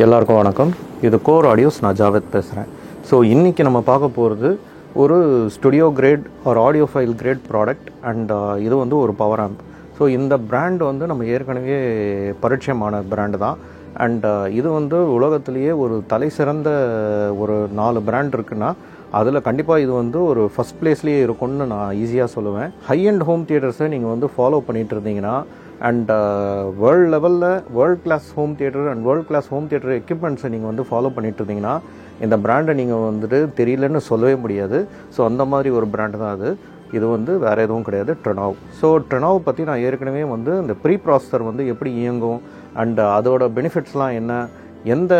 எல்லாருக்கும் வணக்கம். இது கோர் ஆடியோஸ். நான் ஜாவேத் பேசுகிறேன். ஸோ இன்றைக்கி நம்ம பார்க்க போகிறது ஒரு ஸ்டுடியோ கிரேட் ஒரு audio file great product and இது வந்து ஒரு பவர் ஆம்ப். ஸோ இந்த பிராண்ட் வந்து நம்ம ஏற்கனவே பரிச்சயமான பிராண்டு தான். அண்ட் இது வந்து உலகத்திலேயே ஒரு தலை சிறந்த ஒரு 4 பிராண்ட் இருக்குன்னா அதில் கண்டிப்பாக இது வந்து ஒரு ஃபஸ்ட் பிளேஸ்லேயே இருக்கும்னு நான் ஈஸியாக சொல்லுவேன். ஹை அண்ட் ஹோம் தியேட்டர்ஸை நீங்கள் வந்து ஃபாலோ பண்ணிகிட்டு இருந்தீங்கன்னா அண்ட் வேர்ல்டு லெவலில் world class home theatre and world class home theatre எக்யூப்மெண்ட்ஸை நீங்கள் வந்து ஃபாலோ பண்ணிட்டு இருந்தீங்கன்னா இந்த பிராண்டை நீங்கள் வந்துட்டு தெரியலன்னு சொல்லவே முடியாது. ஸோ அந்த மாதிரி ஒரு பிராண்டு தான் அது. இது வந்து வேறு எதுவும் கிடையாது, ட்ரெனாவ். ஸோ ட்ரெனாவ் பற்றி நான் ஏற்கனவே வந்து இந்த ப்ரீ ப்ராசஸர் வந்து எப்படி இயங்கும் அண்ட் அதோட பெனிஃபிட்ஸ்லாம் என்ன, எந்த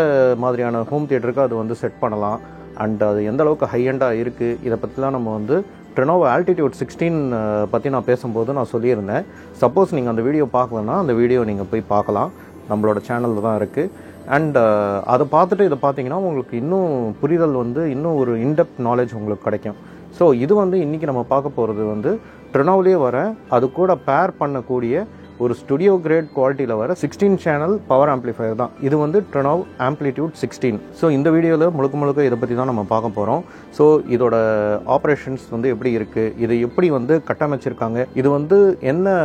மாதிரியான ஹோம் தியேட்டருக்கு அது வந்து செட் பண்ணலாம் அண்ட் அது எந்த அளவுக்கு ஹை எண்டாக இருக்குது, இதை பற்றிலாம் நம்ம வந்து ட்ரெனாவ் ஆல்டிடியூட் 16 பற்றி நான் பேசும்போது நான் சொல்லியிருந்தேன். சப்போஸ் நீங்கள் அந்த வீடியோ பார்க்கலன்னா அந்த வீடியோ நீங்கள் போய் பார்க்கலாம், நம்மளோட சேனலில் தான் இருக்குது. அண்ட் அதை பார்த்துட்டு இதை பார்த்தீங்கன்னா உங்களுக்கு இன்னும் புரிதல் வந்து இன்னும் ஒரு இன்டெப்த் நாலேஜ் உங்களுக்கு கிடைக்கும். ஸோ இது வந்து இன்றைக்கி நம்ம பார்க்க போகிறது வந்து ட்ரெனாவ்லேயே வர அது கூட பேர் பண்ணக்கூடிய ஒரு ஸ்டுடியோ கிரேட் குவாலிட்டியில் வர 16 சேனல் பவர் ஆம்ப்ளிஃபையர் தான். இது வந்து ட்ரெனாவ் ஆம்ப்ளிடியூட் 16. ஸோ இந்த வீடியோவில் முழுக்க இதை பற்றி தான் நம்ம பார்க்க போகிறோம். ஸோ இதோட ஆப்ரேஷன்ஸ் வந்து எப்படி இருக்குது, இது எப்படி வந்து கட்டமைச்சிருக்காங்க, இது வந்து என்ன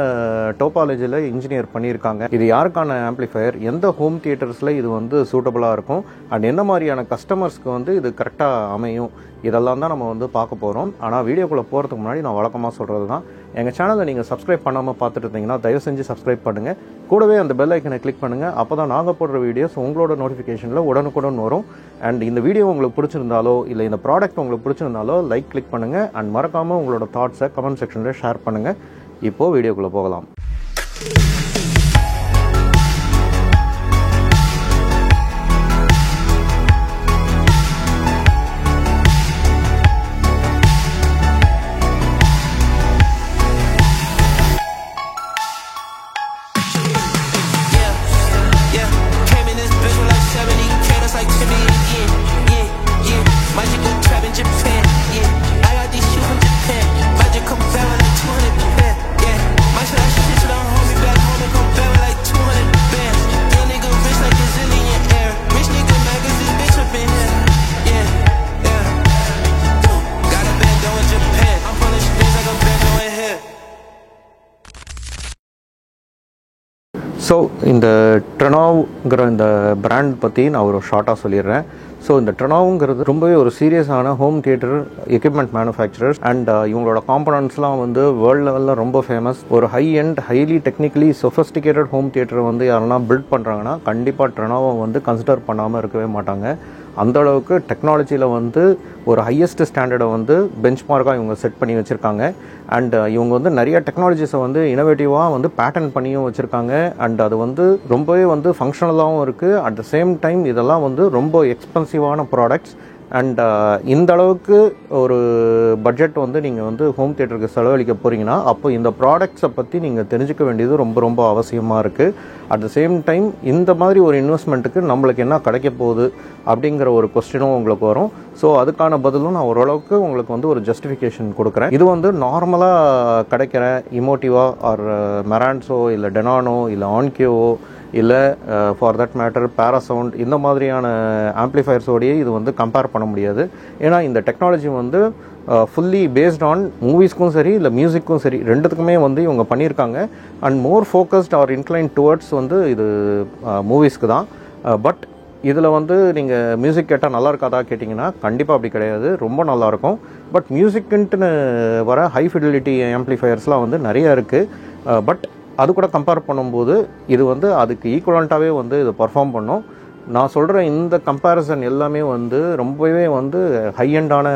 டோபாலஜியில் இன்ஜினியர் பண்ணியிருக்காங்க, இது யாருக்கான ஆம்ப்ளிஃபையர், எந்த ஹோம் தியேட்டர்ஸில் இது வந்து சூட்டபுளாக இருக்கும் அண்ட் என்ன மாதிரியான கஸ்டமர்ஸ்க்கு வந்து இது கரெக்டாக அமையும், இதெல்லாம் தான் நம்ம வந்து பார்க்க போகிறோம். ஆனால் வீடியோக்குள்ளே போகிறதுக்கு முன்னாடி நான் வழக்கமாக சொல்கிறது தான், எங்கள் சேனலை நீங்கள் சப்ஸ்கிரைப் பண்ணாமல் பார்த்துட்டு இருந்தீங்கன்னா தயவு செஞ்சு சப்ஸ்கிரைப் பண்ணுங்கள். கூடவே அந்த பெல் ஐக்கனை கிளிக் பண்ணுங்கள். அப்போ தான் நாங்கள் போடுற வீடியோஸ் உங்களோட நோட்டிஃபிகேஷனில் உடனுக்குடன் வரும். அண்ட் இந்த வீடியோ உங்களுக்கு பிடிச்சிருந்தாலோ இல்லை இந்த ப்ராடக்ட் உங்களுக்கு பிடிச்சிருந்தாலோ லைக் கிளிக் பண்ணுங்கள் அண்ட் மறக்காமல் உங்களோட தாட்ஸை கமெண்ட் செக்ஷனில் ஷேர் பண்ணுங்கள். இப்போது வீடியோக்குள்ளே போகலாம். ஸோ இந்த ட்ரெனாவ்ங்கிற இந்த பிராண்ட் பற்றி நான் ஒரு ஷார்ட்டாக சொல்லிடுறேன். ஸோ இந்த ட்ரெனாவ்ங்கிறது ரொம்பவே ஒரு சீரியஸான home theatre equipment manufacturers and இவங்களோட காம்பனன்ட்ஸ்லாம் வந்து வேர்ல்டு லெவலில் ரொம்ப ஃபேமஸ். ஒரு high and highly technically sophisticated home theatre வந்து யாரெல்லாம் பில்ட் பண்ணுறாங்கன்னா கண்டிப்பாக ட்ரெனாவை வந்து கன்சிடர் பண்ணாமல் இருக்கவே மாட்டாங்க. அந்தளவுக்கு டெக்னாலஜியில் வந்து ஒரு ஹையஸ்ட் ஸ்டாண்டர்டை வந்து பெஞ்ச் மார்க்காக இவங்க செட் பண்ணி வச்சுருக்காங்க. அண்ட் இவங்க வந்து நிறைய டெக்னாலஜிஸை வந்து இனோவேட்டிவாக வந்து பேட்டர்ன் பண்ணியும் வச்சுருக்காங்க. அண்ட் அது வந்து ரொம்பவே வந்து ஃபங்க்ஷனலாகவும் இருக்குது. அட் த சேம் டைம் இதெல்லாம் வந்து ரொம்ப எக்ஸ்பென்சிவான ப்ராடக்ட்ஸ். அண்ட் இந்த அளவுக்கு ஒரு பட்ஜெட் வந்து நீங்கள் வந்து ஹோம் தியேட்டருக்கு செலவழிக்க போகிறீங்கன்னா அப்போ இந்த ப்ராடக்ட்ஸை பற்றி நீங்கள் தெரிஞ்சுக்க வேண்டியது ரொம்ப அவசியமாக இருக்குது. அட் த சேம் டைம் இந்த மாதிரி ஒரு இன்வெஸ்ட்மெண்ட்டுக்கு நம்மளுக்கு என்ன கிடைக்க போகுது அப்படிங்கிற ஒரு கொஸ்டினும் உங்களுக்கு வரும். ஸோ அதுக்கான பதிலும் நான் ஓரளவுக்கு உங்களுக்கு வந்து ஒரு ஜஸ்டிஃபிகேஷன் கொடுக்குறேன். இது வந்து நார்மலாக கிடைக்கிற இமோட்டிவா ஆர் மெரான்ஸோ இல்லை டெனானோ இல்லை ஆன்கியோவோ இல்லை ஃபார் தட் மேட்டர் பேராசவுண்ட் இந்த மாதிரியான ஆம்ப்ளிஃபயர்ஸோடையே இது வந்து கம்பேர் பண்ண முடியாது. ஏன்னா இந்த டெக்னாலஜி வந்து ஃபுல்லி பேஸ்ட் ஆன் மூவிஸ்க்கும் சரி இல்லை மியூசிக்கும் சரி ரெண்டுத்துக்குமே வந்து இவங்க பண்ணியிருக்காங்க. And more focused or incline towards வந்து இது மூவிஸ்க்கு தான். பட் இதில் வந்து நீங்கள் மியூசிக் கேட்டால் நல்லா இருக்காதா கேட்டிங்கன்னா கண்டிப்பாக அப்படி கிடையாது, ரொம்ப நல்லாயிருக்கும். பட் மியூசிக்குன்ட்டுன்னு வர ஹை ஃபிடிலிட்டி ஆம்ப்ளிஃபயர்ஸ்லாம் வந்து நிறையா இருக்குது. பட் அது கூட கம்பேர் பண்ணும்போது இது வந்து அதுக்கு ஈக்குவலண்ட்டாகவே வந்து இது பர்ஃபார்ம் பண்ணும். நான் சொல்கிற இந்த கம்பேரிசன் எல்லாமே வந்து ரொம்பவே வந்து ஹை எண்டான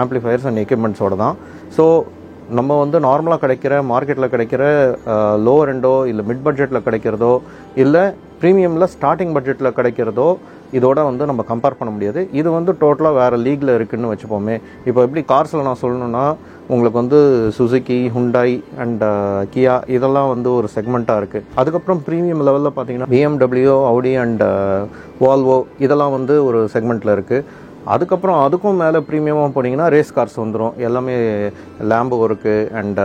ஆம்ப்ளிஃபயர்ஸ் அண்ட் எக்யூப்மெண்ட்ஸோடு தான். ஸோ நம்ம வந்து நார்மலாக கிடைக்கிற மார்க்கெட்டில் கிடைக்கிற லோவர் எண்டோ இல்லை மிட் பட்ஜெட்டில் கிடைக்கிறதோ இல்லை ப்ரீமியமில் ஸ்டார்டிங் பட்ஜெட்டில் கிடைக்கிறதோ இதோட வந்து நம்ம கம்பேர் பண்ண முடியாது. இது வந்து டோட்டலாக வேறு லீகில் இருக்குதுன்னு வச்சுப்போமே. இப்போ எப்படி கார்ஸில் நான் சொல்லணுன்னா உங்களுக்கு வந்து சுசுகி, ஹுண்டாய் அண்ட் கியா இதெல்லாம் வந்து ஒரு செக்மெண்ட்டாக இருக்குது. அதுக்கப்புறம் ப்ரீமியம் லெவலில் பார்த்தீங்கன்னா BMW, ஆடி அண்ட் வால்வோ இதெல்லாம் வந்து ஒரு செக்மெண்ட்டில் இருக்குது. அதுக்கப்புறம் அதுக்கும் மேலே ப்ரீமியமாக போனீங்கன்னா ரேஸ் கார்ஸ் வந்துடும். எல்லாமே லேம்போ இருக்குது அண்ட்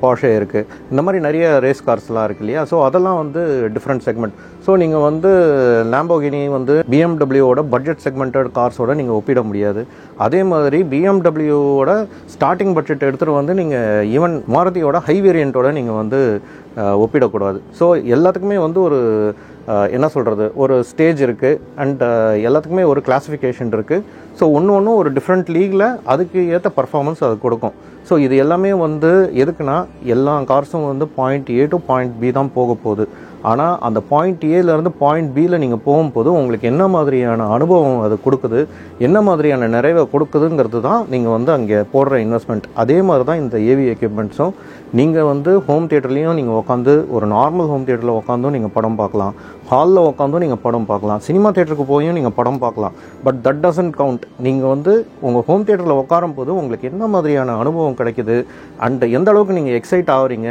போர்ஷே இருக்குது. இந்த மாதிரி நிறைய ரேஸ் கார்ஸ்லாம் இருக்குது இல்லையா. ஸோ அதெல்லாம் வந்து டிஃப்ரெண்ட் செக்மெண்ட். ஸோ நீங்கள் வந்து லேம்போகினி வந்து பிஎம்டபிள்யூவோட பட்ஜெட் செக்மெண்டட் கார்ஸோட நீங்கள் ஒப்பிட முடியாது. அதே மாதிரி பிஎம்டபிள்யூவோட ஸ்டார்டிங் பட்ஜெட் எடுத்துகிட்டு வந்து நீங்கள் ஈவன் மாருதியோட ஹை வேரியண்ட்டோட நீங்கள் வந்து ஒப்பிடக்கூடாது. ஸோ எல்லாத்துக்குமே வந்து ஒரு என்ன சொல்கிறது, ஒரு ஸ்டேஜ் இருக்குது அண்ட் எல்லாத்துக்குமே ஒரு கிளாஸிஃபிகேஷன் இருக்குது. ஸோ ஒன்று ஒரு டிஃப்ரெண்ட் லீகில் அதுக்கு ஏற்ற பர்ஃபார்மன்ஸ் அது கொடுக்கும். ஸோ இது எல்லாமே வந்து எதுக்குன்னா, எல்லா கார்ஸும் வந்து point A to point B தான் போக போகுது. ஆனால் அந்த பாயிண்ட் ஏலேருந்து பாயிண்ட் பியில் நீங்கள் போகும்போது உங்களுக்கு என்ன மாதிரியான அனுபவம் அது கொடுக்குது, என்ன மாதிரியான நிறைவை கொடுக்குதுங்கிறது தான் நீங்கள் வந்து அங்கே போடுற இன்வெஸ்ட்மெண்ட். அதே மாதிரி தான் இந்த ஏவி எக்யூப்மெண்ட்ஸும். நீங்கள் வந்து ஹோம் தியேட்டர்லேயும் நீங்கள் உட்காந்து ஒரு நார்மல் ஹோம் தியேட்டரில் உட்காந்தும் நீங்கள் படம் பார்க்கலாம், ஹாலில் உட்காந்தும் நீங்கள் படம் பார்க்கலாம், சினிமா தியேட்டருக்கு போயும் நீங்கள் படம் பார்க்கலாம். But that doesn't count. நீங்கள் வந்து உங்கள் ஹோம் தியேட்டரில் உட்காரும் போது உங்களுக்கு என்ன மாதிரியான அனுபவம் கிடைக்குது அண்ட் எந்த அளவுக்கு நீங்கள் எக்ஸைட் ஆகிறீங்க,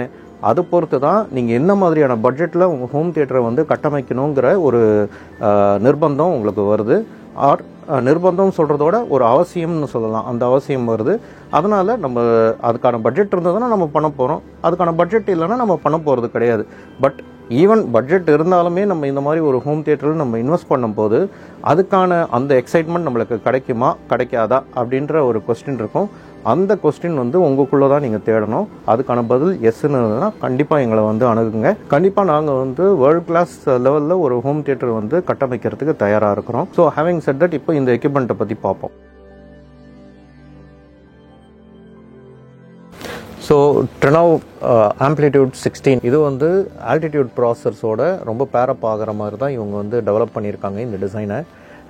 அதை பொறுத்து தான் நீங்கள் என்ன மாதிரியான பட்ஜெட்டில் உங்கள் ஹோம் தியேட்டரை வந்து கட்டமைக்கணுங்கிற ஒரு நிர்பந்தம் உங்களுக்கு வருது. ஆர் நிர்பந்தம் சொல்கிறதோட ஒரு அவசியம்னு சொல்லலாம். அந்த அவசியம் வருது. அதனால் நம்ம அதுக்கான பட்ஜெட் இருந்ததுன்னா நம்ம பண்ண போகிறோம், அதுக்கான பட்ஜெட் இல்லைன்னா நம்ம பண்ண போகிறது கிடையாது. பட் ஈவன் பட்ஜெட் இருந்தாலுமே நம்ம இந்த மாதிரி ஒரு ஹோம் தியேட்டரில் நம்ம இன்வெஸ்ட் பண்ணும்போது அதுக்கான அந்த எக்ஸைட்மெண்ட் நம்மளுக்கு கிடைக்குமா கிடைக்காதா அப்படின்ற ஒரு கொஸ்டின் இருக்கும். அந்த கொஸ்டின் வந்து உங்களுக்குள்ளே தான் நீங்கள் தேடணும். அதுக்கான பதில் எஸ்ன்னு இருந்ததுன்னா கண்டிப்பாக எங்களை வந்து அணுகுங்க. கண்டிப்பாக நாங்கள் வந்து வேர்ல்ட் கிளாஸ் லெவலில் ஒரு ஹோம் தியேட்டர் வந்து கட்டமைக்கிறதுக்கு தயாராக இருக்கிறோம். ஸோ ஹேவிங் செட் தட், இப்போ இந்த எக்யூப்மெண்ட்டை பற்றி பார்ப்போம். ஸோ ட்ரெனோ ஆம்ப்ளிடியூட் 16 இது வந்து ஆல்டிடியூட் ப்ராசஸரோட ரொம்ப பேரப் ஆகிற மாதிரி தான் இவங்க வந்து டெவலப் பண்ணியிருக்காங்க இந்த டிசைனை.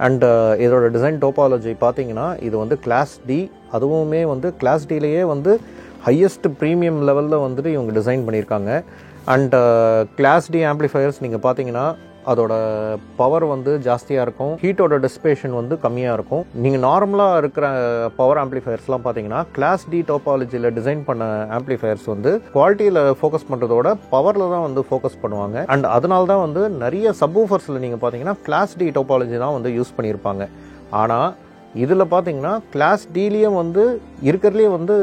அண்ட் இதோட டிசைன் டோபாலஜி பார்த்தீங்கன்னா இது வந்து கிளாஸ் டி, அதுவுமே வந்து கிளாஸ் டிலேயே வந்து ஹையஸ்ட் ப்ரீமியம் லெவலில் வந்துட்டு இவங்க டிசைன் பண்ணியிருக்காங்க. அண்ட் கிளாஸ் டி ஆம்ப்ளிஃபயர்ஸ் நீங்கள் பார்த்தீங்கன்னா அதோட பவர் வந்து ஜாஸ்தியாக இருக்கும், ஹீட்டோட டிஸ்பேஷன் வந்து கம்மியாக இருக்கும். நீங்கள் நார்மலாக இருக்கிற பவர் ஆம்ப்ளிஃபயர்ஸ்லாம் பார்த்தீங்கன்னா கிளாஸ் டி டோபாலஜியில் டிசைன் பண்ண ஆம்ப்ளிஃபயர்ஸ் வந்து குவாலிட்டியில் ஃபோக்கஸ் பண்ணுறதோட பவரில் தான் வந்து ஃபோக்கஸ் பண்ணுவாங்க. அண்ட் அதனால தான் வந்து நிறைய சப்வூஃபர்ஸில் நீங்கள் பார்த்தீங்கன்னா கிளாஸ் டி டோபாலஜி தான் வந்து யூஸ் பண்ணியிருப்பாங்க. ஆனால் இதில் பார்த்தீங்கன்னா கிளாஸ் டிலேயே வந்து இருக்கிறதுலே வந்து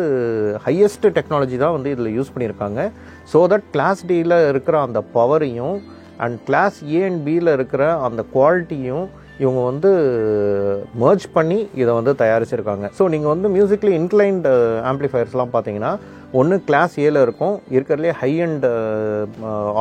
ஹையஸ்ட் டெக்னாலஜி தான் வந்து இதில் யூஸ் பண்ணியிருக்காங்க. ஸோ தட் கிளாஸ் டியில் இருக்கிற அந்த பவரையும் அண்ட் கிளாஸ் ஏ அண்ட் பியில் இருக்கிற அந்த குவாலிட்டியும் இவங்க வந்து மர்ஜ் பண்ணி இதை வந்து தயாரிச்சிருக்காங்க. ஸோ நீங்கள் வந்து மியூசிக்லி இன்க்ளைன்டு ஆம்ப்ளிஃபயர்ஸ்லாம் பார்த்தீங்கன்னா ஒன்று கிளாஸ் ஏல இருக்கும், இருக்கிறதுலே ஹை அண்ட்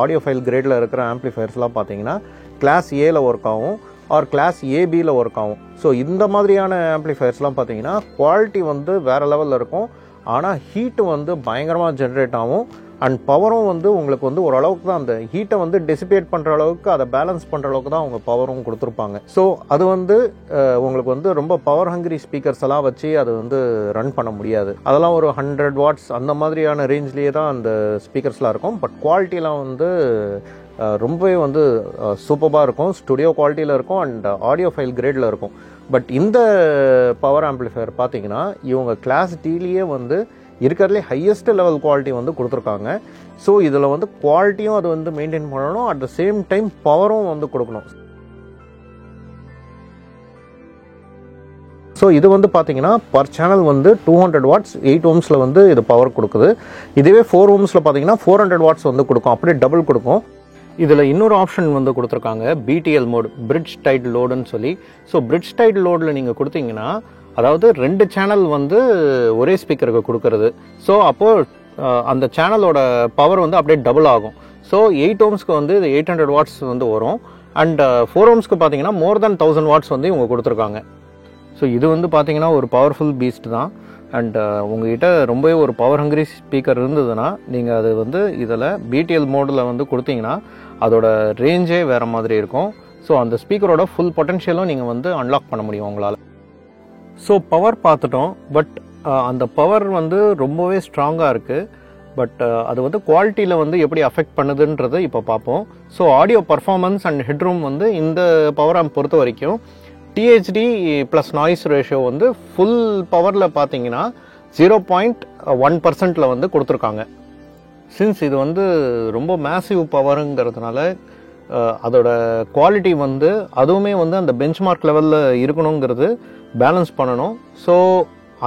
ஆடியோ ஃபைல் கிரேடில் இருக்கிற ஆம்ப்ளிஃபயர்ஸ்லாம் பார்த்தீங்கன்னா கிளாஸ் ஏல ஒர்க் ஆகும் ஆர் கிளாஸ் ஏபியில் ஒர்க் ஆகும். ஸோ இந்த மாதிரியான ஆம்ப்ளிஃபயர்ஸ்லாம் பார்த்தீங்கன்னா குவாலிட்டி வந்து வேறு லெவலில் இருக்கும், ஆனால் ஹீட்டு வந்து பயங்கரமாக ஜென்ரேட் ஆகும். அண்ட் பவரும் வந்து உங்களுக்கு வந்து ஓரளவுக்கு தான் அந்த ஹீட்டை வந்து டெசிபேட் பண்ணுற அளவுக்கு, அதை பேலன்ஸ் பண்ணுற அளவுக்கு தான் அவங்க பவரும் கொடுத்துருப்பாங்க. ஸோ அது வந்து உங்களுக்கு வந்து ரொம்ப பவர் ஹங்கரி ஸ்பீக்கர்ஸ் எல்லாம் வச்சு அது வந்து ரன் பண்ண முடியாது. அதெல்லாம் ஒரு 100 வாட்ஸ் அந்த மாதிரியான ரேஞ்ச்லேயே தான் அந்த ஸ்பீக்கர்ஸ்லாம் இருக்கும். பட் குவாலிட்டிலாம் வந்து ரொம்பவே வந்து சூப்பராக இருக்கும், ஸ்டுடியோ குவாலிட்டியில் இருக்கும் அண்ட் ஆடியோ ஃபைல் கிரேடில் இருக்கும். பட் இந்த பவர் ஆம்ப்ளிஃபயர் பார்த்தீங்கன்னா இவங்க கிளாஸ் டிலேயே வந்து இருக்கிறதுலே ஹையஸ்ட் லெவல் குவாலிட்டி வந்து கொடுத்துருக்காங்க. ஸோ இதில் வந்து குவாலிட்டியும் அது வந்து மெயின்டைன் பண்ணணும், அட் த சேம் டைம் பவரும் வந்து கொடுக்கணும். ஸோ இது வந்து பார்த்தீங்கன்னா பர் சேனல் வந்து 200 வாட்ஸ் 8 ஓம்ஸில் வந்து இது பவர் கொடுக்குது. இதுவே 4 ஓம்ஸில் பார்த்தீங்கன்னா 400 வாட்ஸ் வந்து கொடுக்கும், அப்படியே டபுள் கொடுக்கும். இதில் இன்னொரு ஆப்ஷன் வந்து கொடுத்துருக்காங்க, பிடிஎல் மோட், பிரிட்ஜ் டைட் லோடுன்னு சொல்லி. ஸோ பிரிட்ஜ் டைட் லோடில் நீங்கள் கொடுத்தீங்கன்னா அதாவது 2 சேனல் வந்து ஒரே ஸ்பீக்கருக்கு கொடுக்கறது. ஸோ அப்போது அந்த சேனலோட பவர் வந்து அப்படியே டபுள் ஆகும். ஸோ 8 ஓம்ஸ்க்கு வந்து இது 800 வாட்ஸ் வந்து வரும். அண்ட் 4 ஓம்ஸ்க்கு பார்த்தீங்கன்னா மோர் தென் 1000 வாட்ஸ் வந்து இவங்க கொடுத்துருக்காங்க. ஸோ இது வந்து பார்த்தீங்கன்னா ஒரு பவர்ஃபுல் பீஸ்ட் தான். அண்ட் உங்கள்கிட்ட ரொம்பவே ஒரு பவர் ஹங்கரி ஸ்பீக்கர் இருந்ததுன்னா நீங்கள் அது வந்து இதில் பிடிஎல் மோடில் வந்து கொடுத்தீங்கன்னா அதோட ரேஞ்சே வேறு மாதிரி இருக்கும். ஸோ அந்த ஸ்பீக்கரோட ஃபுல் பொட்டன்ஷியலும் நீங்கள் வந்து அன்லாக் பண்ண முடியும் உங்களால். ஸோ பவர் பார்த்துட்டோம், பட் அந்த பவர் வந்து ரொம்பவே ஸ்ட்ராங்காக இருக்குது. பட் அது வந்து குவாலிட்டியில் வந்து எப்படி அஃபெக்ட் பண்ணுதுன்றதை இப்போ பார்ப்போம். So audio performance and headroom வந்து இந்த பவர் ஆம்ப் பொறுத்த வரைக்கும் டிஹெச்டி ப்ளஸ் நாய்ஸ் ரேஷியோ வந்து ஃபுல் பவரில் பார்த்தீங்கன்னா 0.1% வந்து கொடுத்துருக்காங்க. சின்ஸ் இது வந்து ரொம்ப மேசிவ் பவருங்கிறதுனால அதோட குவாலிட்டி வந்து அதுவுமே வந்து அந்த பெஞ்ச்மார்க் லெவலில் இருக்கணுங்கிறது பேலன்ஸ் பண்ணணும். ஸோ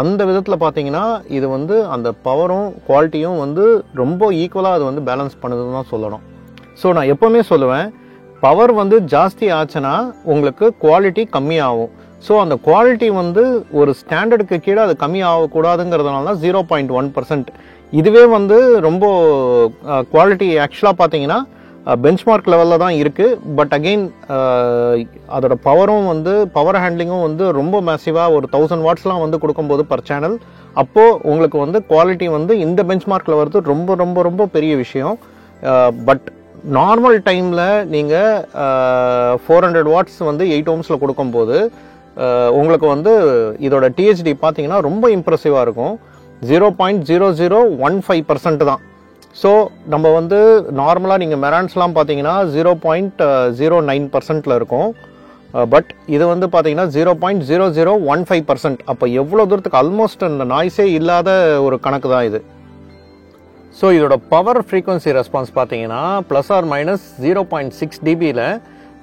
அந்த விதத்தில் பார்த்தீங்கன்னா இது வந்து அந்த பவரும் குவாலிட்டியும் வந்து ரொம்ப ஈக்குவலாக அது வந்து பேலன்ஸ் பண்ணுதுன்னு தான் சொல்லணும். ஸோ நான் எப்போவுமே சொல்லுவேன், பவர் வந்து ஜாஸ்தி ஆச்சுன்னா உங்களுக்கு குவாலிட்டி கம்மியாகும். ஸோ அந்த குவாலிட்டி வந்து ஒரு ஸ்டாண்டர்டுக்கு கீழே அது கம்மி ஆகக்கூடாதுங்கிறதுனால தான் 0.1%. இதுவே வந்து ரொம்ப குவாலிட்டி ஆக்சுவலாக பார்த்தீங்கன்னா பெஞ்ச்மார்க் லெவலில் தான் இருக்குது. பட் அகெயின் அதோட பவரும் வந்து பவர் ஹேண்ட்லிங்கும் வந்து ரொம்ப மேசிவாக ஒரு 1000 வாட்ஸ்லாம் வந்து கொடுக்கும்போது பர் சேனல், அப்போது உங்களுக்கு வந்து குவாலிட்டி வந்து இந்த பெஞ்ச்மார்க்கில் வருது ரொம்ப ரொம்ப ரொம்ப பெரிய விஷயம். பட் நார்மல் டைமில் நீங்கள் 400 வாட்ஸ் வந்து 8 ohmஸில் கொடுக்கும்போது உங்களுக்கு வந்து இதோட டிஹெச்டி பார்த்தீங்கன்னா ரொம்ப இம்ப்ரெசிவாக இருக்கும். 0.0015% தான். ஸோ நம்ம வந்து நார்மலாக நீங்கள் மெரான்ஸ்லாம் பார்த்தீங்கன்னா 0.09%ல் இருக்கும். பட் இது வந்து பார்த்தீங்கன்னா 0.0015%. அப்போ எவ்வளோ தூரத்துக்கு ஆல்மோஸ்ட் அந்த நாய்ஸே இல்லாத ஒரு கணக்கு தான் இது. ஸோ இதோட பவர் ஃப்ரீக்வன்சி ரெஸ்பான்ஸ் பார்த்தீங்கன்னா ±0.6 dBயில்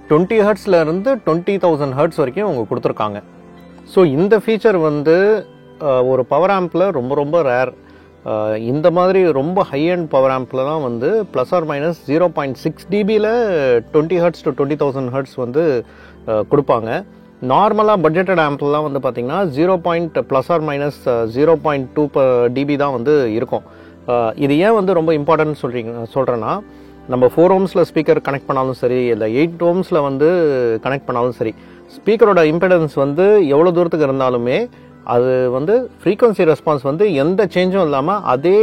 20 ஹெர்ட்ஸில் இருந்து 20,000 ஹெர்ட்ஸ் வரைக்கும் அவங்க கொடுத்துருக்காங்க. ஸோ இந்த ஃபீச்சர் வந்து ஒரு பவர் ஆம்பில் ரொம்ப ரொம்ப ரேர். இந்த மாதிரி ரொம்ப ஹை அண்ட் பவர் ஆம்பில் தான் வந்து ±0.6 dBயில் 20 ஹெர்ட்ஸ் டு 20,000 ஹெர்ட்ஸ் வந்து கொடுப்பாங்க. நார்மலாக பட்ஜெட்டட் ஆம்பிள்லாம் வந்து பார்த்தீங்கன்னா ±0.2 dB தான் வந்து இருக்கும். இது ஏன் வந்து ரொம்ப இம்பார்ட்டன்ட் சொல்கிறேன்னா, நம்ம 4 ohmஸில் ஸ்பீக்கர் கனெக்ட் பண்ணாலும் சரி, இல்லை 8 ohmஸில் வந்து கனெக்ட் பண்ணாலும் சரி, ஸ்பீக்கரோட இம்பிடன்ஸ் வந்து எவ்வளோ தூரத்துக்கு இருந்தாலுமே அது வந்து ஃப்ரீக்வன்சி ரெஸ்பான்ஸ் வந்து எந்த சேஞ்சும் இல்லாமல் அதே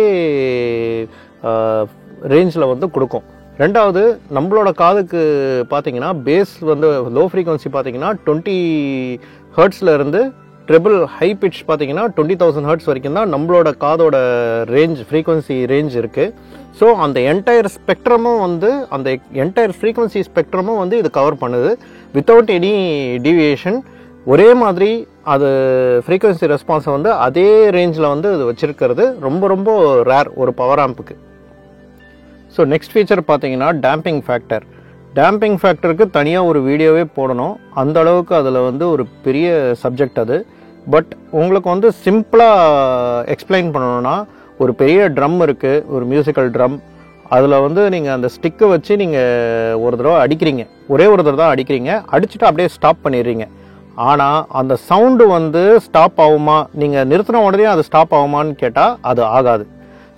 ரேஞ்சில் வந்து கொடுக்கும். ரெண்டாவது, நம்மளோட காதுக்கு பார்த்தீங்கன்னா பேஸ் வந்து லோ ஃப்ரீக்வன்சி பார்த்தீங்கன்னா 20 ஹெர்ட்ஸில் இருந்து ட்ரிபிள் ஹை பிட்ச் பார்த்தீங்கன்னா 20,000 ஹெர்ட்ஸ் வரைக்கும் தான் நம்மளோட காதோட ரேஞ்ச் ஃப்ரீக்வன்சி ரேஞ்ச் இருக்குது. ஸோ அந்த என்டையர் ஸ்பெக்ட்ரமும் வந்து அந்த என்டையர் ஃப்ரீக்வன்சி ஸ்பெக்ட்ரமும் வந்து இது கவர் பண்ணுது வித்தவுட் எனி டீவியேஷன். ஒரே மாதிரி அது ஃப்ரீக்வன்சி ரெஸ்பான்ஸை வந்து அதே ரேஞ்சில் வந்து இது வச்சுருக்கிறது ரொம்ப ரொம்ப ரேர் ஒரு பவர் ஆம்புக்கு. ஸோ நெக்ஸ்ட் ஃபீச்சர் பார்த்தீங்கன்னா டேம்பிங் ஃபேக்டர். டேம்பிங் ஃபேக்டருக்கு தனியாக ஒரு வீடியோவே போடணும், அந்த அளவுக்கு அதில் வந்து ஒரு பெரிய சப்ஜெக்ட் அது. பட் உங்களுக்கு வந்து சிம்பிளாக எக்ஸ்பிளைன் பண்ணணும்னா, ஒரு பெரிய ட்ரம் இருக்குது, ஒரு மியூசிக்கல் ட்ரம். அதில் வந்து நீங்கள் அந்த ஸ்டிக்கை வச்சு நீங்கள் ஒரு தடவை அடிக்கிறீங்க, ஒரே ஒரு தடவை தான் அடிக்கிறீங்க, அடிச்சுட்டு அப்படியே ஸ்டாப் பண்ணிடுறீங்க. ஆனால் அந்த சவுண்டு வந்து ஸ்டாப் ஆகுமா, நீங்கள் நிறுத்தின உடனே அது ஸ்டாப் ஆகுமான்னு கேட்டால் அது ஆகாது.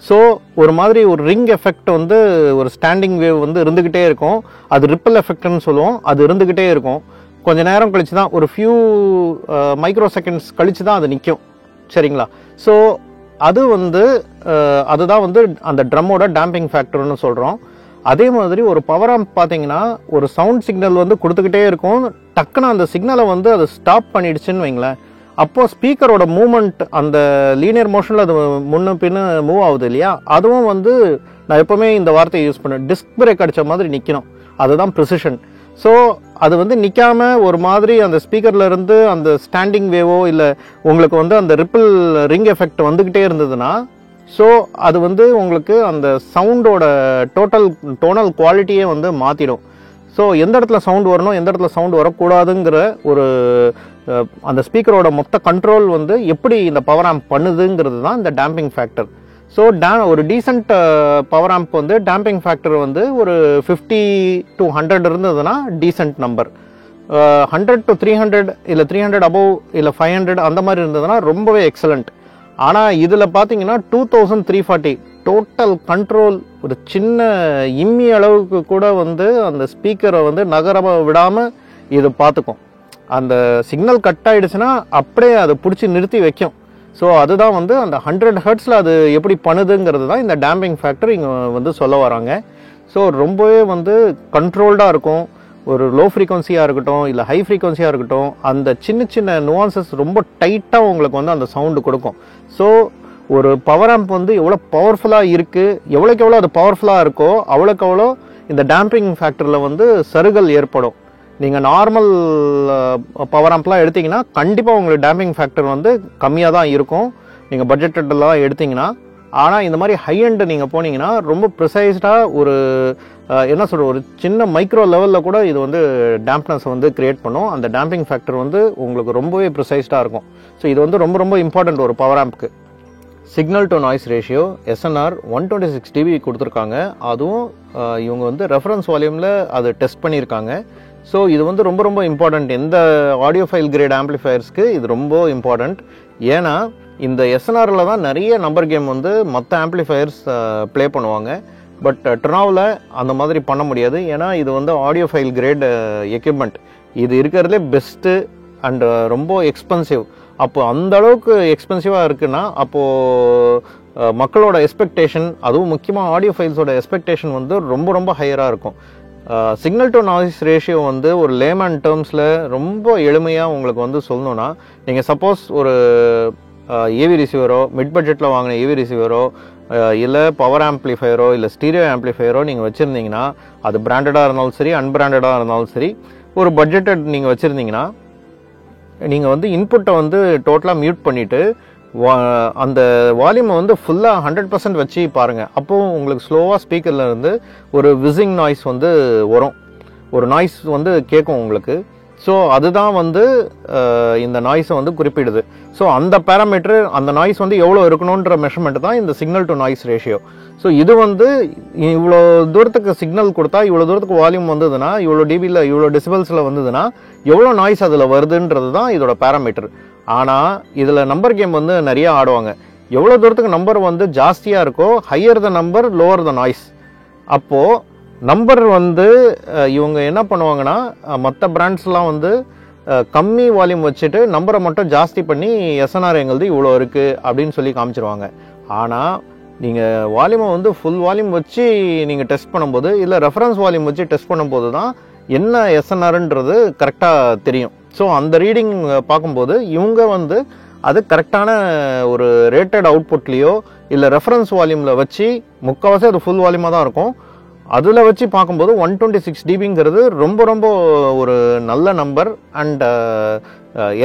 ஸோ ஒரு மாதிரி ஒரு ரிங் எஃபெக்ட் வந்து ஒரு ஸ்டாண்டிங் வேவ் வந்து இருந்துக்கிட்டே இருக்கும். அது ரிப்பல் எஃபெக்ட்னு சொல்லுவோம். அது இருந்துக்கிட்டே இருக்கும். கொஞ்சம் நேரம் கழிச்சு தான், ஒரு ஃபியூ மைக்ரோ செகண்ட்ஸ் கழிச்சு தான் அது நிற்கும். சரிங்களா? ஸோ அது வந்து அதுதான் வந்து அந்த ட்ரம்மோட டேம்பிங் ஃபேக்டர்னு சொல்கிறோம். அதே மாதிரி ஒரு பவர் ஆம்ப் பார்த்தீங்கன்னா ஒரு சவுண்ட் சிக்னல் வந்து கொடுத்துக்கிட்டே இருக்கும். டக்குன்னு அந்த சிக்னலை வந்து அது ஸ்டாப் பண்ணிடுச்சுன்னு வைங்களேன், அப்போது ஸ்பீக்கரோட மூமெண்ட் அந்த லீனியர் மோஷனில் அது முன்ன பின்ன மூவ் ஆகுது இல்லையா, அதுவும் வந்து நான் எப்போவுமே இந்த வார்த்தையை யூஸ் பண்ணேன், டிஸ்க் பிரேக் அடித்த மாதிரி நிற்கணும். அதுதான் ப்ரிசிஷன். ஸோ அது வந்து நிற்காம ஒரு மாதிரி அந்த ஸ்பீக்கரில் இருந்து அந்த ஸ்டாண்டிங் வேவோ இல்லை உங்களுக்கு வந்து அந்த ரிப்பிள் ரிங் எஃபெக்ட் வந்துக்கிட்டே இருந்ததுன்னா, ஸோ அது வந்து உங்களுக்கு அந்த சவுண்டோட டோனல் குவாலிட்டியே வந்து மாற்றிடும். ஸோ எந்த இடத்துல சவுண்ட் வரணும், எந்த இடத்துல சவுண்ட் வரக்கூடாதுங்கிற ஒரு அந்த ஸ்பீக்கரோட மொத்த கண்ட்ரோல் வந்து எப்படி இந்த பவர் ஆம்ப் பண்ணுதுங்கிறது தான் இந்த டேம்பிங் ஃபேக்டர். ஸோ ஒரு டீசென்ட் பவர் ஆம்ப் வந்து டேம்பிங் ஃபேக்டர் வந்து ஒரு 50 to 100 இருந்ததுன்னா டீசென்ட் நம்பர். 100 to 300 இல்லை 300 அபோவ் இல்லை 500 அந்த மாதிரி இருந்ததுன்னா ரொம்பவே எக்ஸலண்ட். ஆனால் இதில் பார்த்தீங்கன்னா 2340 டோட்டல் கண்ட்ரோல். ஒரு சின்ன இம்மி அளவுக்கு கூட வந்து அந்த ஸ்பீக்கரை வந்து நகர விடாமல் இது பார்த்துக்கும். அந்த சிக்னல் கட் ஆகிடுச்சுன்னா அப்படியே அதை பிடிச்சி நிறுத்தி வைக்கும். ஸோ அதுதான் வந்து அந்த 100 ஹெர்ட்ஸில் அது எப்படி பண்ணுதுங்கிறது தான் இந்த டேம்பிங் ஃபேக்டர் இங்கே வந்து சொல்ல வராங்க. ஸோ ரொம்பவே வந்து கண்ட்ரோல்டாக இருக்கும். ஒரு லோ ஃப்ரீக்வன்சியாக இருக்கட்டும் இல்லை ஹை ஃப்ரீக்வன்சியாக இருக்கட்டும், அந்த சின்ன சின்ன நுவான்சஸ் ரொம்ப டைட்டாக உங்களுக்கு வந்து அந்த சவுண்டு கொடுக்கும். ஸோ ஒரு பவர் ஆம்ப் வந்து எவ்வளோ பவர்ஃபுல்லாக இருக்குது, எவ்வளோக்கு எவ்வளோ அது பவர்ஃபுல்லாக இருக்கோ அவ்வளோக்கு அவ்வளோ இந்த டேம்பிங் ஃபேக்டரில் வந்து சருகல் ஏற்படும். நீங்கள் நார்மல் பவர் ஆம்ப்லாம் எடுத்திங்கன்னா கண்டிப்பாக உங்களுக்கு டேம்பிங் ஃபேக்டர் வந்து கம்மியாக தான் இருக்கும். நீங்கள் பட்ஜெட்டெல்லாம் எடுத்திங்கன்னா ஆனால் இந்த மாதிரி ஹை எண்ட் நீங்கள் போனீங்கன்னா ரொம்ப ப்ரிசைஸ்டாக ஒரு என்ன சொல்கிற ஒரு சின்ன மைக்ரோ லெவலில் கூட இது வந்து டேம்ப்னஸ் வந்து கிரியேட் பண்ணும். அந்த டேம்பிங் ஃபேக்டர் வந்து உங்களுக்கு ரொம்பவே ப்ரிசைஸ்டாக இருக்கும். ஸோ இது வந்து ரொம்ப ரொம்ப இம்பார்ட்டண்ட் ஒரு பவர் ஆம்ப்க்கு. Signal to noise ratio SNR 126 dB கொடுத்துருக்காங்க. அதுவும் இவங்க வந்து ரெஃபரன்ஸ் வால்யூமில் அது டெஸ்ட் பண்ணியிருக்காங்க. ஸோ இது வந்து ரொம்ப ரொம்ப இம்பார்ட்டண்ட். எந்த ஆடியோ ஃபைல் கிரேட் ஆம்பிளிஃபயர்ஸ்க்கு இது ரொம்ப இம்பார்ட்டண்ட். ஏன்னா இந்த SNRல தான் நிறைய நம்பர் கேம் வந்து மற்ற ஆம்பிளிஃபயர்ஸ் ப்ளே பண்ணுவாங்க. பட் ட்ரெனாவில் அந்த மாதிரி பண்ண முடியாது. ஏன்னா இது வந்து ஆடியோ ஃபைல் கிரேட் எக்யூப்மெண்ட். இது இருக்கிறதுலே பெஸ்ட்டு அண்ட் ரொம்ப எக்ஸ்பென்சிவ். அப்போ அந்த அளவுக்கு எக்ஸ்பென்சிவாக இருக்குன்னா அப்போது மக்களோட எக்ஸ்பெக்டேஷன், அதுவும் முக்கியமாக ஆடியோ ஃபைல்ஸோட எக்ஸ்பெக்டேஷன் வந்து ரொம்ப ரொம்ப ஹையராக இருக்கும். சிக்னல் டு நாய்ஸ் ரேஷியோ வந்து ஒரு லேமன் டேர்ம்ஸில் ரொம்ப எளிமையாக உங்களுக்கு வந்து சொல்லணும்னா, நீங்கள் சப்போஸ் ஒரு ஏவி ரிசீவரோ, மிட் பட்ஜெட்டில் வாங்கின ஏவி ரிசீவரோ, இல்லை பவர் ஆம்ப்ளிஃபயரோ, இல்லை ஸ்டீரியோ ஆம்ப்ளிஃபயரோ நீங்கள் வச்சுருந்தீங்கன்னா, அது பிராண்டடாக இருந்தாலும் சரி, அன்பிராண்டடாக இருந்தாலும் சரி, ஒரு பட்ஜெட்டட் நீங்கள் வச்சுருந்தீங்கன்னா, நீங்கள் வந்து இன்புட்டை வந்து டோட்டலாக மியூட் பண்ணிவிட்டு அந்த வால்யூமை வந்து ஃபுல்லாக 100% வச்சு பாருங்கள். அப்போது உங்களுக்கு ஸ்லோவாக ஸ்பீக்கரில் இருந்து ஒரு விசிங் நாய்ஸ் வந்து வரும், ஒரு நாய்ஸ் வந்து கேட்கும் உங்களுக்கு. ஸோ அதுதான் வந்து இந்த நாய்ஸை வந்து குறிப்பிடுது. ஸோ அந்த பேராமீட்டர், அந்த நாய்ஸ் வந்து எவ்வளோ இருக்கணுன்ற மெஷர்மெண்ட் தான் இந்த signal to noise ratio. So இது வந்து இவ்வளோ தூரத்துக்கு சிக்னல் கொடுத்தா, இவ்வளோ தூரத்துக்கு வால்யூம் வந்ததுன்னா, இவ்வளோ டிபியில், இவ்வளோ டெசிபல்ஸில் வந்ததுன்னா எவ்வளோ நாய்ஸ் அதில் வருதுன்றது தான் இதோட பேராமீட்டர். ஆனால் இதில் நம்பர் கேம் வந்து நிறைய ஆடுவாங்க. எவ்வளோ தூரத்துக்கு நம்பர் வந்து ஜாஸ்தியாக இருக்கோ, higher the number lower the noise. அப்போது நம்பர் வந்து இவங்க என்ன பண்ணுவாங்கன்னா, மற்ற பிராண்ட்ஸ்லாம் வந்து கம்மி வால்யூம் வச்சுட்டு நம்பரை மட்டும் ஜாஸ்தி பண்ணி SNR எங்களுது இவ்வளோ இருக்குது அப்படின்னு சொல்லி காமிச்சிருவாங்க. ஆனால் நீங்கள் வால்யூமை வந்து ஃபுல் வால்யூம் வச்சு நீங்கள் டெஸ்ட் பண்ணும்போது, இல்லை ரெஃபரன்ஸ் வால்யூம் வச்சு டெஸ்ட் பண்ணும்போது தான் என்ன SNRன்றது கரெக்டாக தெரியும். ஸோ அந்த ரீடிங் பார்க்கும்போது இவங்க வந்து அது கரெக்டான ஒரு ரேட்டட் அவுட்புட்லேயோ இல்லை ரெஃபரன்ஸ் வால்யூமில் வச்சு, முக்கால்வாசி அது ஃபுல் வால்யூமாக தான் இருக்கும், அதில் வச்சு பார்க்கும்போது 126 dBங்கிறது ரொம்ப ரொம்ப ஒரு நல்ல நம்பர். அண்ட்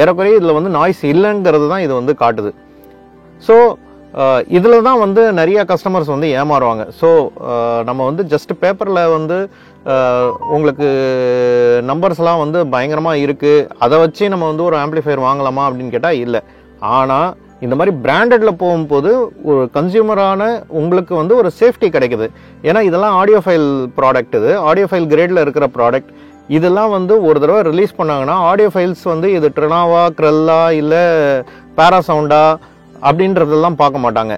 ஏறக்குறைய இதில் வந்து நாய்ஸ் இல்லைங்கிறது தான் இது வந்து காட்டுது. ஸோ இதில் தான் வந்து நிறைய கஸ்டமர்ஸ் வந்து ஏமாறுவாங்க. ஸோ நம்ம வந்து ஜஸ்ட் பேப்பரில் வந்து உங்களுக்கு நம்பர்ஸ்லாம் வந்து பயங்கரமாக இருக்குது, அதை வச்சு நம்ம வந்து ஒரு ஆம்பிளிஃபயர் வாங்கலாமா அப்படின்னு கேட்டால் இல்லை. ஆனால் இந்த மாதிரி பிராண்டடில் போகும்போது ஒரு கன்சியூமரான உங்களுக்கு வந்து ஒரு சேஃப்டி கிடைக்குது. ஏன்னா இதெல்லாம் ஆடியோ ஃபைல் ப்ராடக்ட், இது ஆடியோ ஃபைல் கிரேடில் இருக்கிற ப்ராடக்ட். இதெல்லாம் வந்து ஒரு தடவை ரிலீஸ் பண்ணாங்கன்னா ஆடியோ ஃபைல்ஸ் வந்து இது ட்ரெனாவா, க்ரெல்லா, இல்லை பேராசவுண்டா அப்படின்றதெல்லாம் பார்க்க மாட்டாங்க.